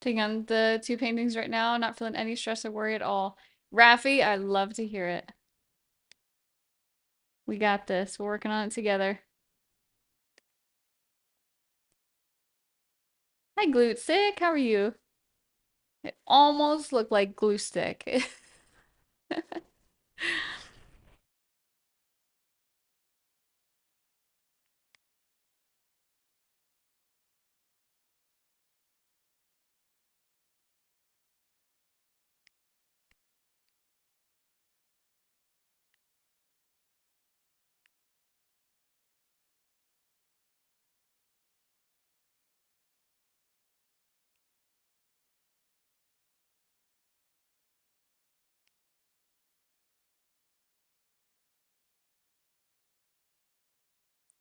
Speaker 1: Taking on the two paintings right now, not feeling any stress or worry at all. Raffi, I love to hear it. We got this. We're working on it together. Hi, Glute Stick. How are you? It almost looked like glue stick.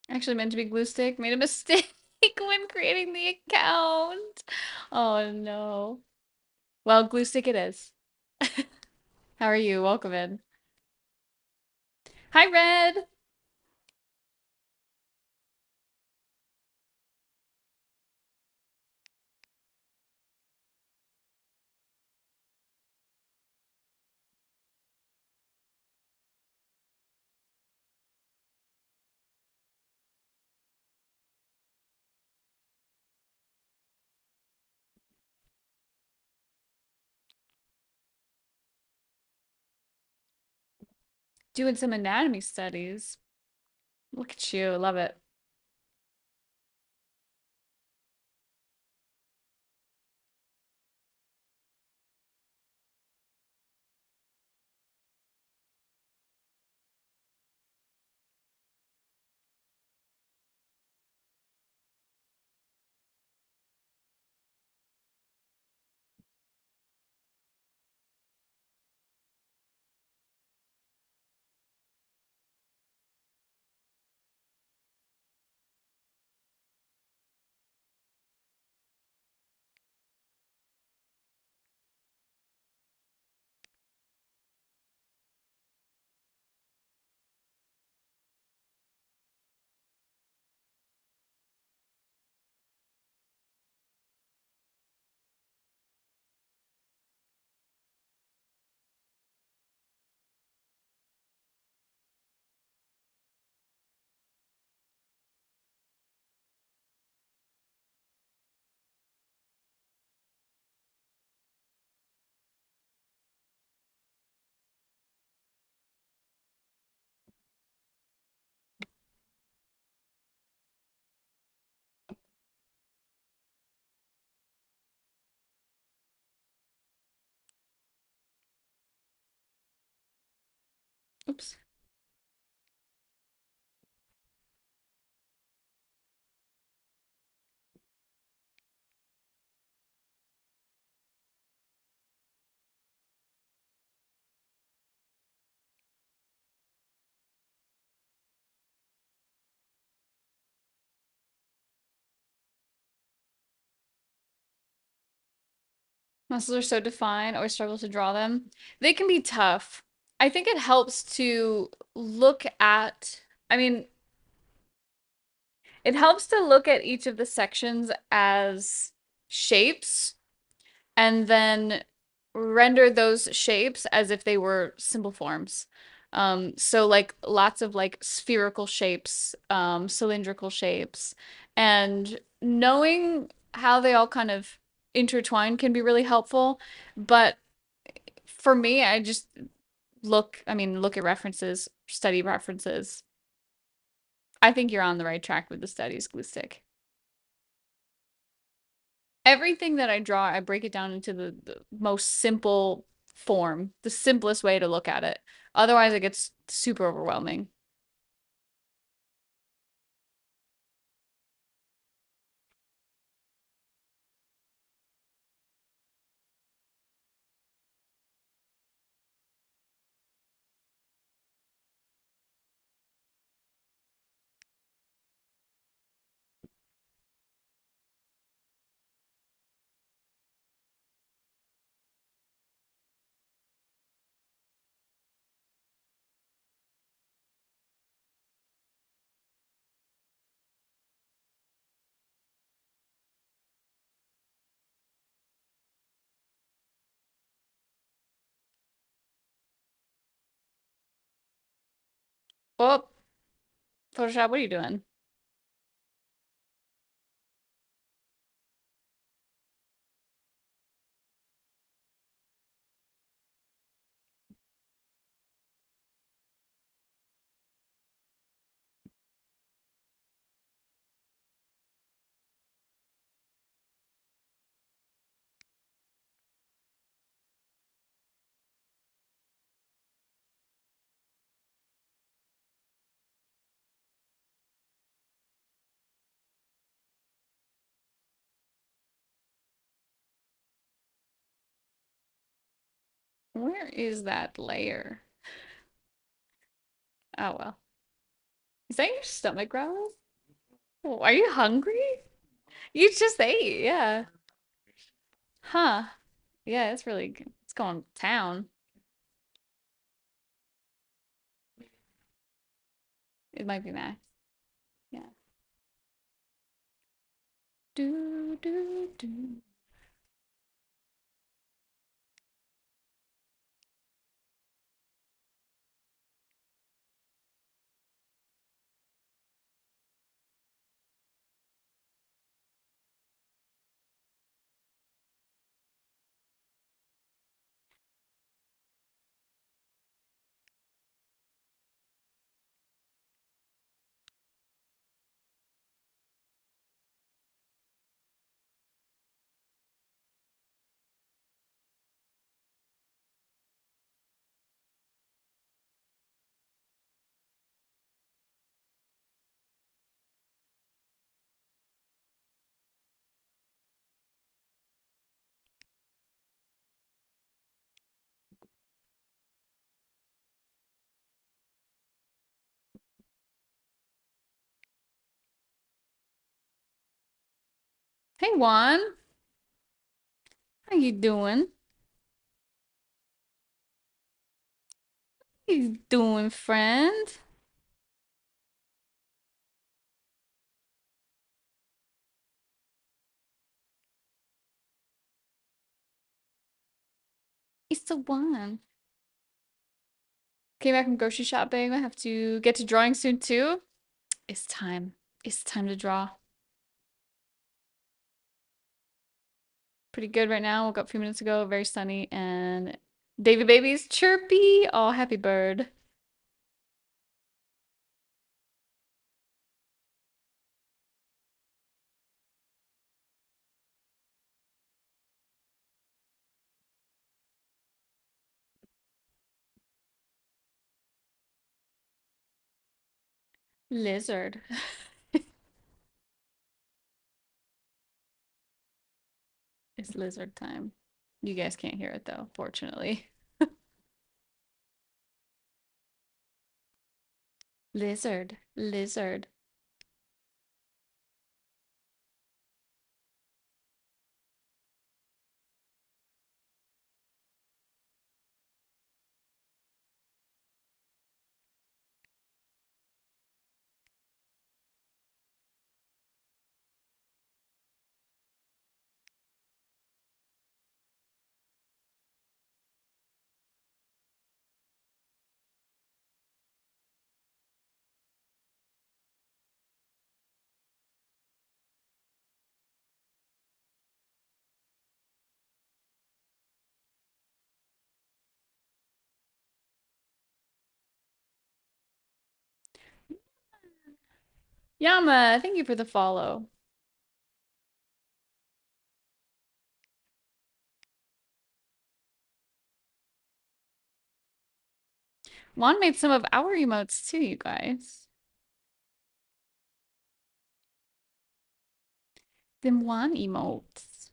Speaker 1: Actually meant to be glue stick. Made a mistake when creating the account. Oh no. Well, glue stick it is. How are you? Welcome in. Hi, Red. Doing some anatomy studies. Look at you. Love it. Oops. Muscles are so defined, always struggle to draw them. They can be tough. I think it helps to look at, I mean, it helps to look at each of the sections as shapes and then render those shapes as if they were simple forms. So like lots of like spherical shapes, cylindrical shapes, and knowing how they all kind of intertwine can be really helpful. But for me, I just look at references, study references. I think you're on the right track with the studies, glue stick. Everything that I draw, I break it down into the most simple form, the simplest way to look at it. Otherwise, it gets super overwhelming. Well, Photoshop, what are you doing? Where is that layer? Oh well. Is that your stomach growling? Oh, are you hungry? You just ate, yeah. Huh. Yeah, it's really it's going to town. It might be Max. Yeah. Do do do. Hey Juan, how you doing? How you doing, friend? It's the one. Came back from grocery shopping. I have to get to drawing soon too. It's time. It's time to draw. Pretty good right now. Woke up a few minutes ago. Very sunny and Davy baby's chirpy. Oh, happy bird. Lizard. It's lizard time. You guys can't hear it though, fortunately. Lizard, lizard. Yama, thank you for the follow. Juan made some of our emotes too, you guys. Them Juan emotes.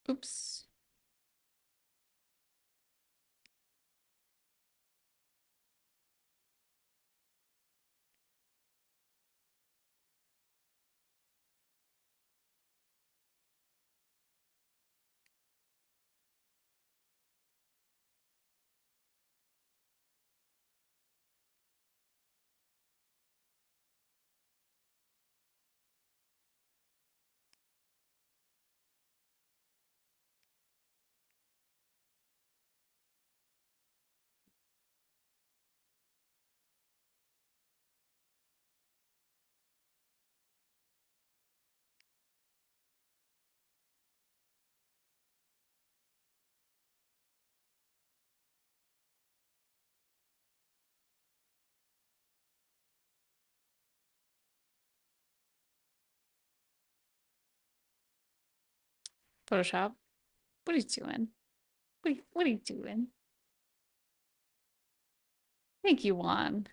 Speaker 1: Oops. Photoshop. What are you doing? What are you doing? Thank you, Juan.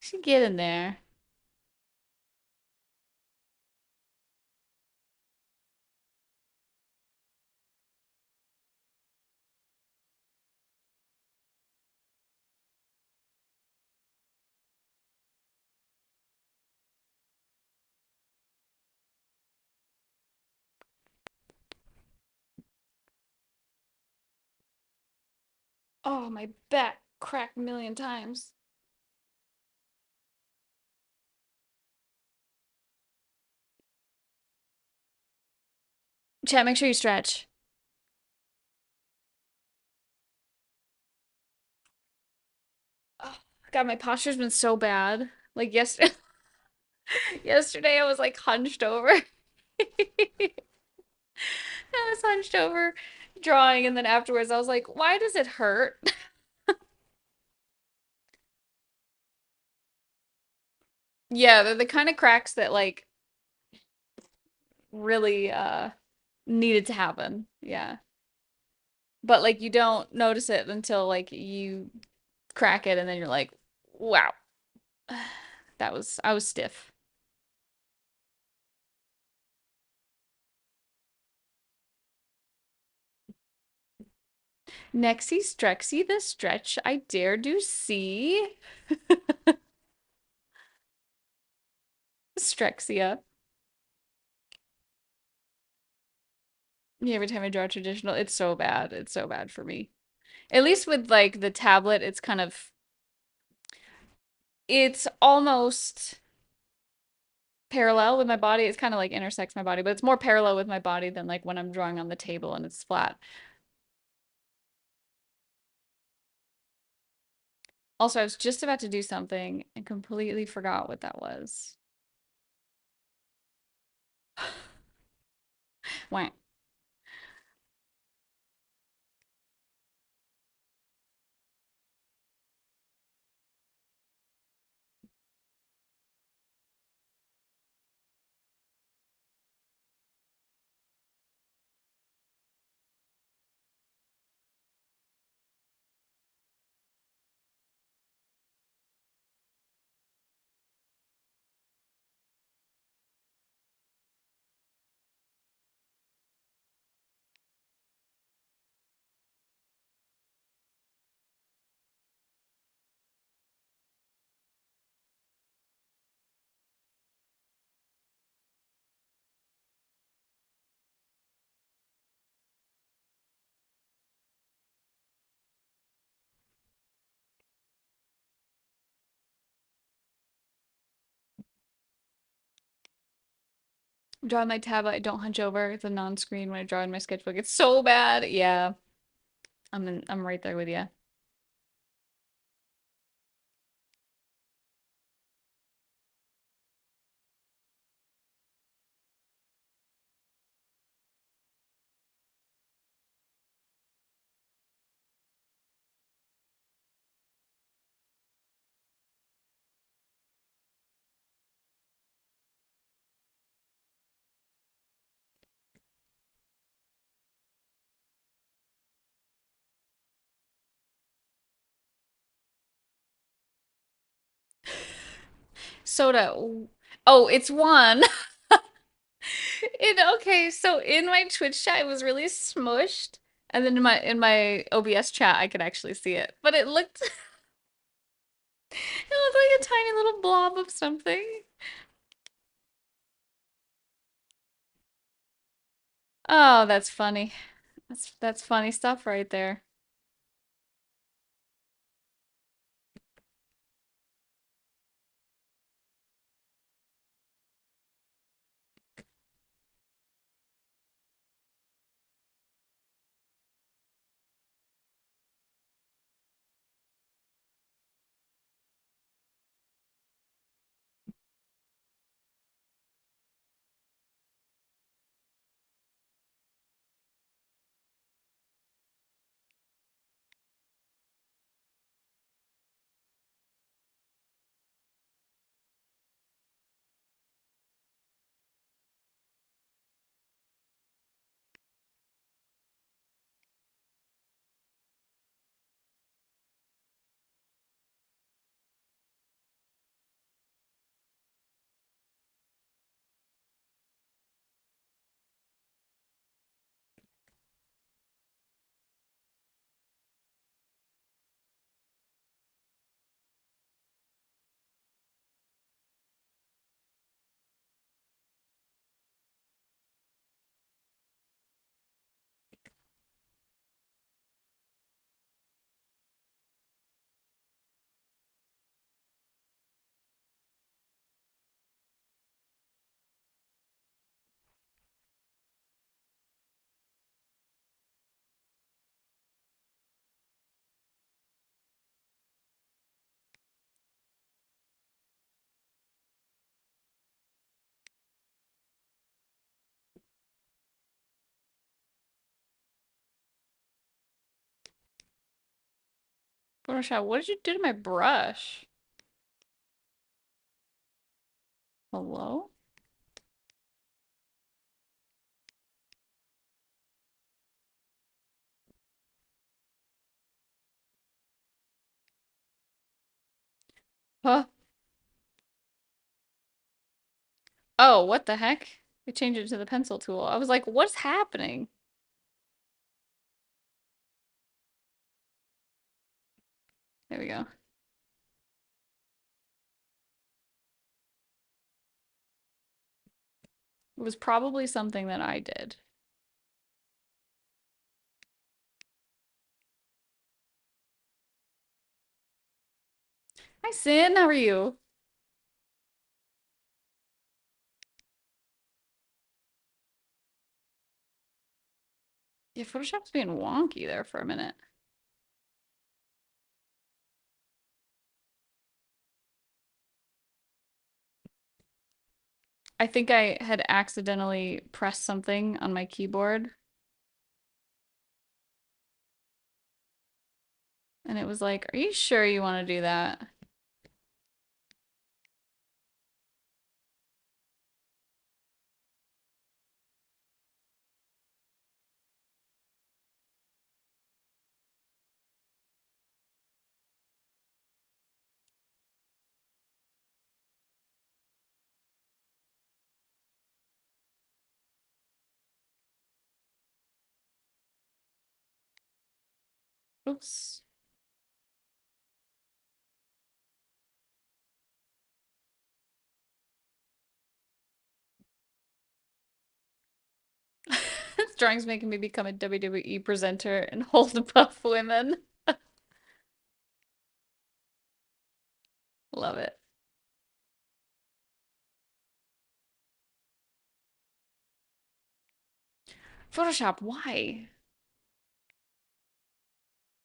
Speaker 1: Should get in there. Oh, my back cracked a million times. Chat, make sure you stretch. Oh, God, my posture's been so bad. Like yesterday, yesterday I was like hunched over. I was hunched over drawing, and then afterwards I was like, why does it hurt? Yeah, they're the kind of cracks that like really needed to happen. Yeah. But like you don't notice it until like you crack it and then you're like, wow. That was I was stiff. Nexie Strexie the stretch I dare do see. Strexia. Yeah, every time I draw traditional, it's so bad. It's so bad for me. At least with like the tablet, it's kind of it's almost parallel with my body. It's kind of like intersects my body, but it's more parallel with my body than like when I'm drawing on the table and it's flat. Also, I was just about to do something and completely forgot what that was. Wait. Drawing my tablet, I don't hunch over. It's a non-screen when I draw in my sketchbook. It's so bad. Yeah, I'm right there with you. Soda. Oh, it's one. Okay, so in my Twitch chat, it was really smushed, and then in my OBS chat, I could actually see it, but it looked it looked like a tiny little blob of something. Oh, that's funny. That's funny stuff right there. Photoshop, what did you do to my brush? Hello? Huh? Oh, what the heck? We changed it to the pencil tool. I was like, what's happening? There we go. It was probably something that I did. Hi, Sin. How are you? Yeah, Photoshop's being wonky there for a minute. I think I had accidentally pressed something on my keyboard, and it was like, are you sure you want to do that? Oops. This drawing's making me become a WWE presenter and hold buff women. Love it. Photoshop, why?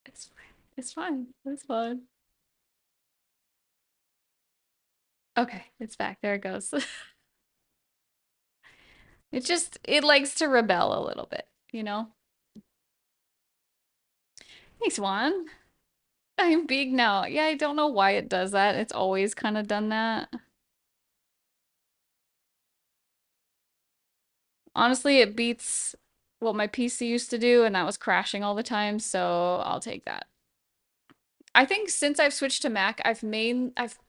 Speaker 1: It's fine. It's fine. It's fine. Okay, it's back. There it goes. It likes to rebel a little bit, you know? Thanks, Juan. I'm big now. Yeah, I don't know why it does that. It's always kind of done that. Honestly, it beats what my PC used to do, and that was crashing all the time, so I'll take that. I think since I've switched to Mac, I've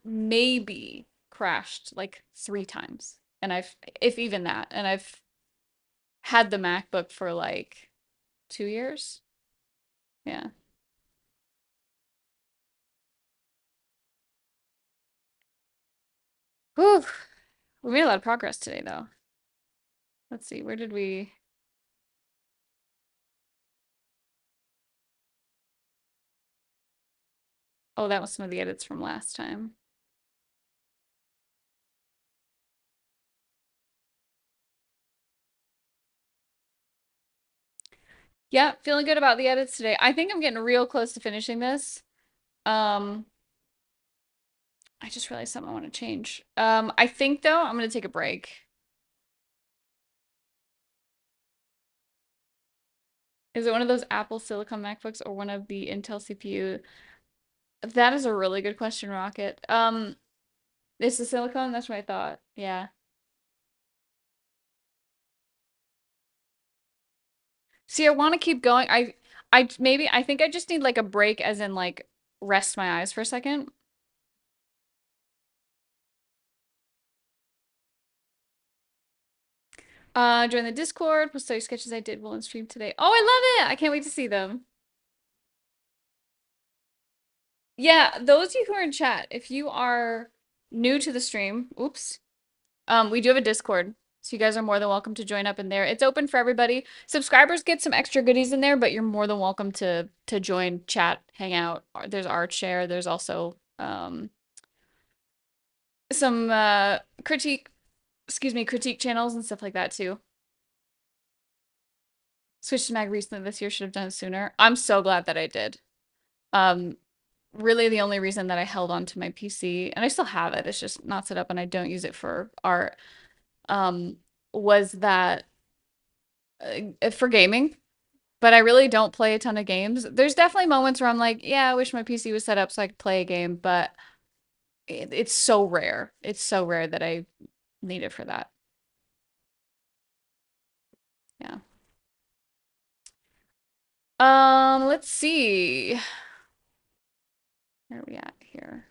Speaker 1: maybe crashed like 3 times. And if even that, and I've had the MacBook for like 2 years. Yeah. Whew. We made a lot of progress today, though. Let's see, where did we? Oh, that was some of the edits from last time. Yeah, feeling good about the edits today. I think I'm getting real close to finishing this. Um, I just realized something I want to change. I think though, I'm gonna take a break. Is it one of those Apple Silicon MacBooks or one of the Intel CPU? That is a really good question, Rocket. It's the silicone, that's what I thought. Yeah. See, I want to keep going. I think I just need like a break as in like rest my eyes for a second. Join the Discord, post all your sketches I did while on stream today. Oh, I love it! I can't wait to see them. Yeah, those of you who are in chat, if you are new to the stream, oops, we do have a Discord, so you guys are more than welcome to join up in there. It's open for everybody. Subscribers get some extra goodies in there, but you're more than welcome to join, chat, hang out. There's art share. There's also some critique channels and stuff like that too. Switched to Mag recently this year, should have done it sooner. I'm so glad that I did. Um, really the only reason that I held on to my PC, and I still have it, it's just not set up and I don't use it for art, was that for gaming. but I really don't play a ton of games. There's definitely moments where I'm like, yeah, I wish my PC was set up so I could play a game, but it's so rare. It's so rare that I need it for that. Yeah. Let's see. Where are we at here?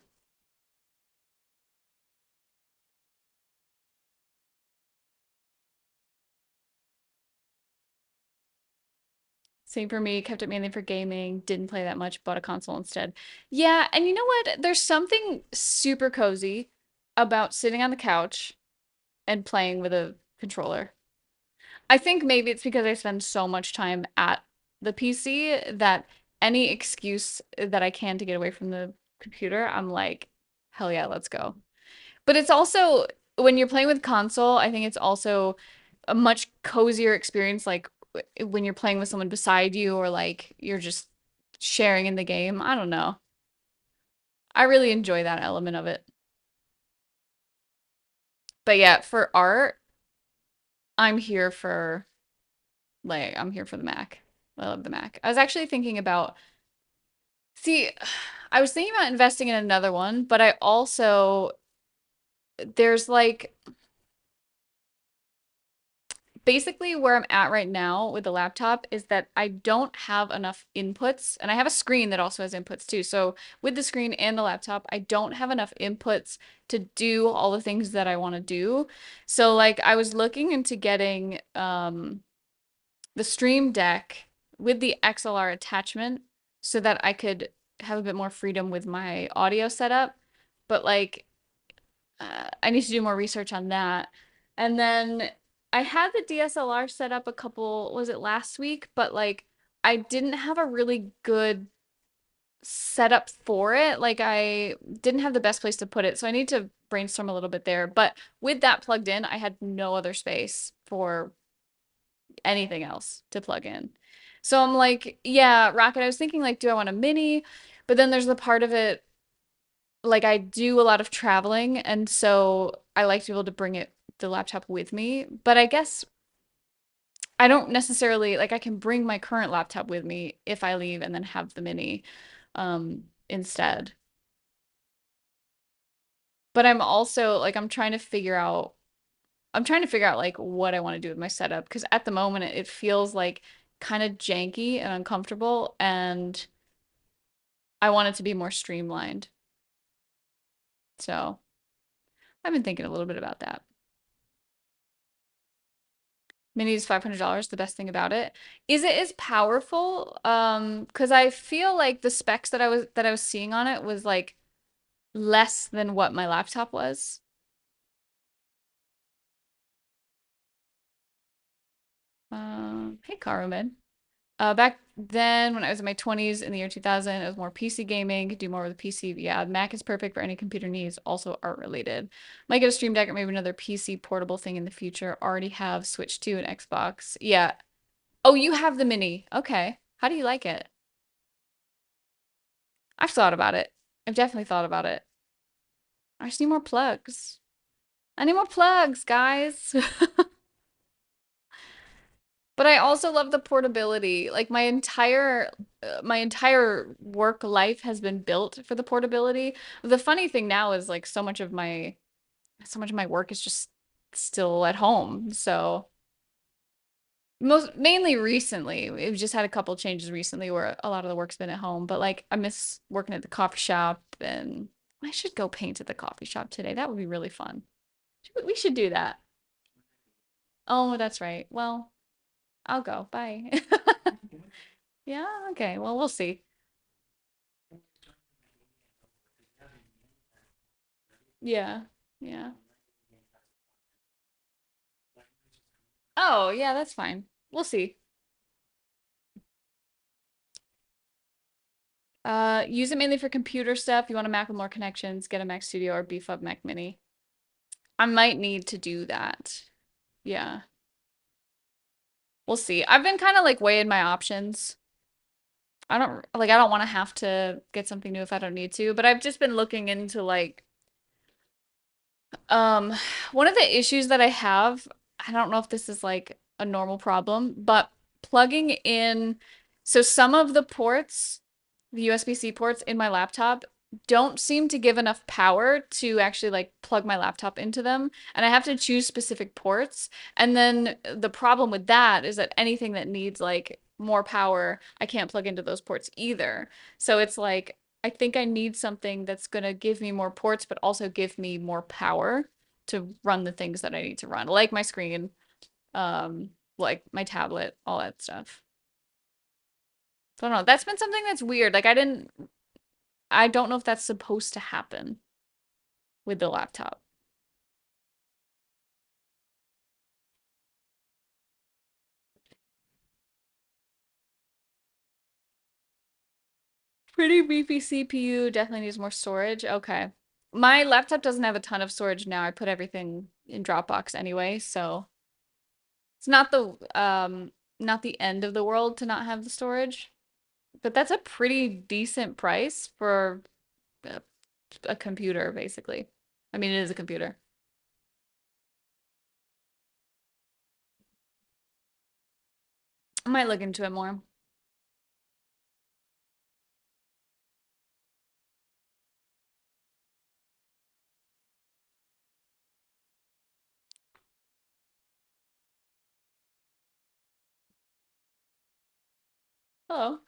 Speaker 1: Same for me, kept it mainly for gaming, didn't play that much, bought a console instead. Yeah, and you know what? There's something super cozy about sitting on the couch and playing with a controller. I think maybe it's because I spend so much time at the PC that any excuse that I can to get away from the computer, I'm like, hell yeah, let's go. But it's also when you're playing with console, I think it's also a much cozier experience like when you're playing with someone beside you or like you're just sharing in the game. I don't know. I really enjoy that element of it. But yeah, for art, I'm here for I'm here for the Mac. I love the Mac. I was actually thinking about see, I was thinking about investing in another one, but I also there's like basically where I'm at right now with the laptop is that I don't have enough inputs, and I have a screen that also has inputs too. So with the screen and the laptop, I don't have enough inputs to do all the things that I want to do. So like I was looking into getting the Stream Deck with the XLR attachment so that I could have a bit more freedom with my audio setup. But like I need to do more research on that. And then I had the DSLR set up a couple, was it last week? But like I didn't have a really good setup for it. Like I didn't have the best place to put it. So I need to brainstorm a little bit there. But with that plugged in, I had no other space for anything else to plug in. So I'm like, yeah, Rocket, I was thinking like, do I want a mini? But then there's the part of it like I do a lot of traveling, and so I like to be able to bring the laptop with me. But I guess I don't necessarily like I can bring my current laptop with me if I leave and then have the mini instead. But I'm also like I'm trying to figure out like what I want to do with my setup because at the moment it feels like kind of janky and uncomfortable and I want it to be more streamlined. So I've been thinking a little bit about that. Mini is $500, the best thing about it. Is it as powerful? Because I feel like the specs that I was seeing on it was like less than what my laptop was. Hey, Karuman. Back then, when I was in my 20s in the year 2000, it was more PC gaming, could do more with the PC. Yeah, Mac is perfect for any computer needs, also art related. Might get a Stream Deck or maybe another PC portable thing in the future. Already have Switch 2 and Xbox. Yeah. Oh, you have the mini. Okay. How do you like it? I've thought about it. I've definitely thought about it. I just need more plugs. I need more plugs, guys. But I also love the portability. Like my entire work life has been built for the portability. The funny thing now is like so much of my work is just still at home. So most mainly recently, we've just had a couple changes recently where a lot of the work's been at home, but like I miss working at the coffee shop and I should go paint at the coffee shop today. That would be really fun. We should do that. Oh, that's right. Well, I'll go. Bye. Yeah, okay. Well, we'll see. Yeah. Yeah. Oh, yeah, that's fine. We'll see. Use it mainly for computer stuff. You want a Mac with more connections, get a Mac Studio or beef up Mac Mini. I might need to do that. Yeah. We'll see. I've been kind of like weighing my options. I don't want to have to get something new if I don't need to, but I've just been looking into like um one of the issues that I have, I don't know if this is like a normal problem, but plugging in. So some of the ports, the USB-C ports in my laptop, don't seem to give enough power to actually like plug my laptop into them. And I have to choose specific ports. And then the problem with that is that anything that needs like more power, I can't plug into those ports either. So it's like, I think I need something that's going to give me more ports, but also give me more power to run the things that I need to run, like my screen, um, like my tablet, all that stuff. So I don't know. That's been something that's weird. Like I don't know if that's supposed to happen with the laptop. Pretty beefy CPU, definitely needs more storage. Okay. My laptop doesn't have a ton of storage now. I put everything in Dropbox anyway, so it's not the end of the world to not have the storage. But that's a pretty decent price for a, a computer, basically. I mean, it is a computer. I might look into it more. Hello.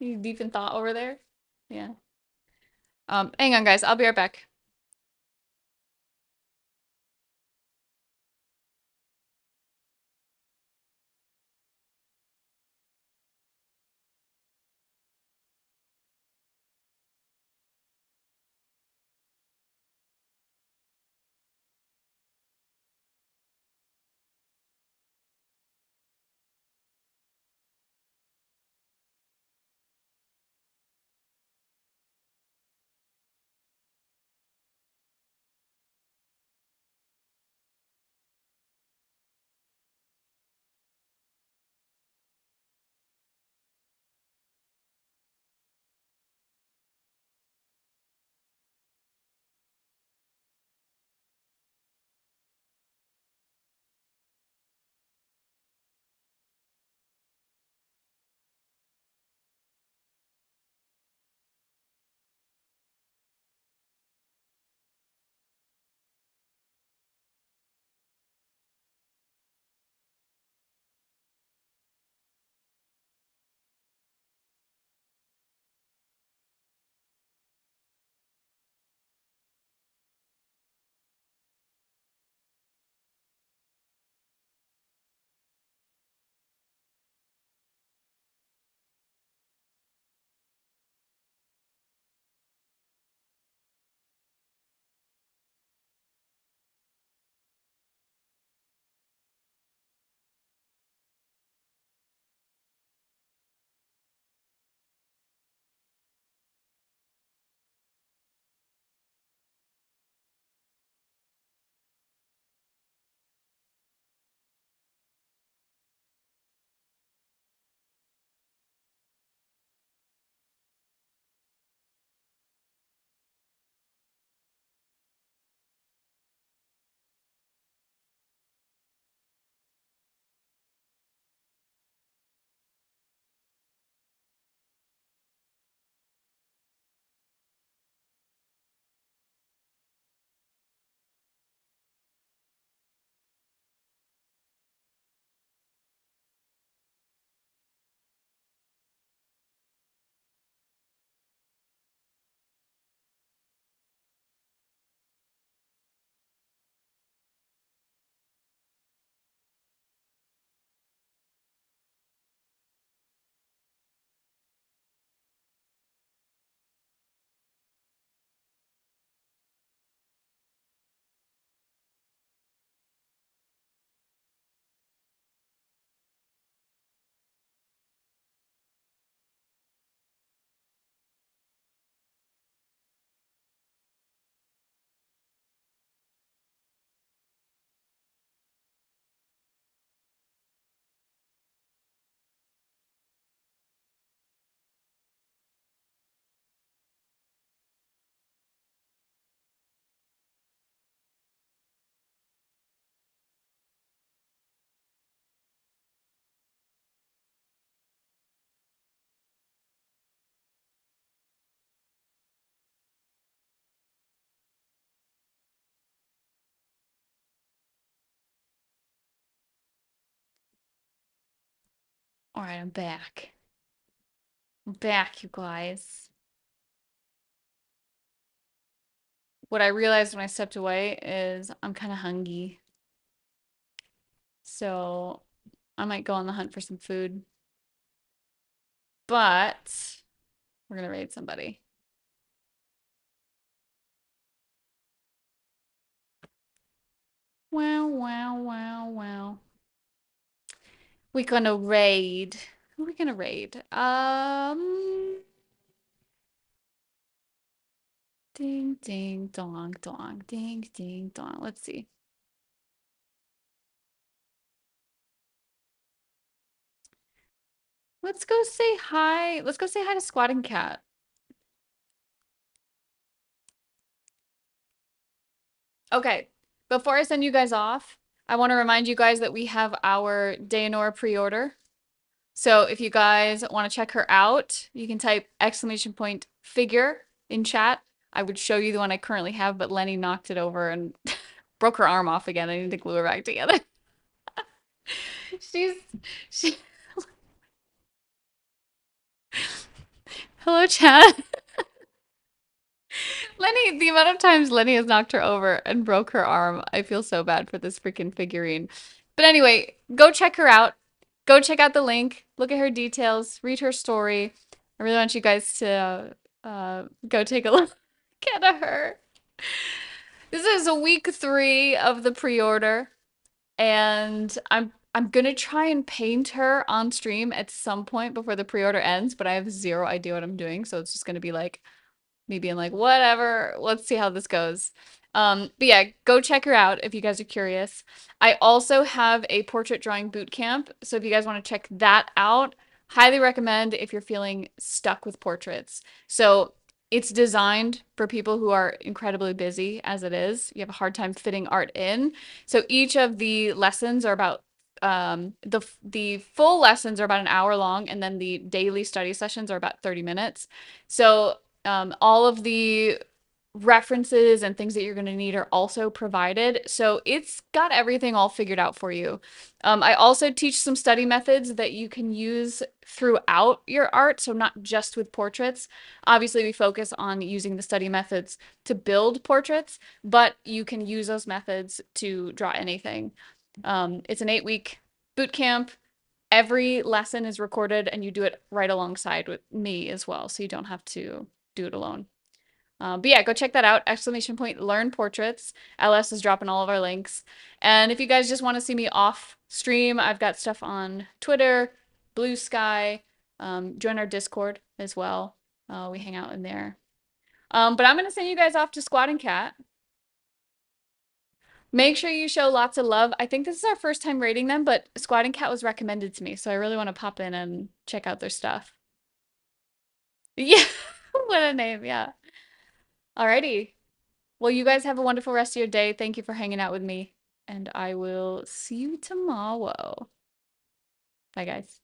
Speaker 1: You deep in thought over there? Yeah. Hang on, guys. I'll be right back. All right, I'm back. I'm back, you guys. What I realized when I stepped away is I'm kind of hungry. So I might go on the hunt for some food. But we're gonna raid somebody. Wow, wow, wow, wow. We gonna raid. Who are we gonna raid? Ding, ding, dong, dong, ding, ding, dong. Let's see. Let's go say hi. Let's go say hi to Squatting Cat. Okay. Before I send you guys off, I want to remind you guys that we have our Dayanora pre-order. So if you guys want to check her out, you can type exclamation point figure in chat. I would show you the one I currently have, but Lenny knocked it over and broke her arm off again. I need to glue her back together. She's she Hello, chat. Lenny, the amount of times Lenny has knocked her over and broke her arm, I feel so bad for this freaking figurine. But anyway, go check her out. Go check out the link. Look at her details. Read her story. I really want you guys to go take a look at her. This is week 3 of the pre-order, and I'm gonna try and paint her on stream at some point before the pre-order ends, but I have zero idea what I'm doing, so it's just gonna be like me being like, whatever, let's see how this goes. But yeah, go check her out if you guys are curious. I also have a portrait drawing boot camp, so if you guys want to check that out, highly recommend if you're feeling stuck with portraits. So it's designed for people who are incredibly busy as it is. You have a hard time fitting art in. So each of the lessons are about the full lessons are about an hour long, and then the daily study sessions are about 30 minutes. So all of the references and things that you're going to need are also provided. So it's got everything all figured out for you. I also teach some study methods that you can use throughout your art. So not just with portraits. Obviously, we focus on using the study methods to build portraits, but you can use those methods to draw anything. It's an 8-week boot camp. Every lesson is recorded and you do it right alongside with me as well. So you don't have to do it alone. But yeah, go check that out. Exclamation point learn portraits. LS is dropping all of our links. And if you guys just want to see me off stream, I've got stuff on Twitter, Blue Sky. Join our Discord as well. We hang out in there. But I'm gonna send you guys off to Squatting Cat. Make sure you show lots of love. I think this is our first time rating them, but Squatting Cat was recommended to me, so I really want to pop in and check out their stuff. Yeah, what a name. Yeah. Alrighty. Well, you guys have a wonderful rest of your day. Thank you for hanging out with me, and I will see you tomorrow. Bye, guys.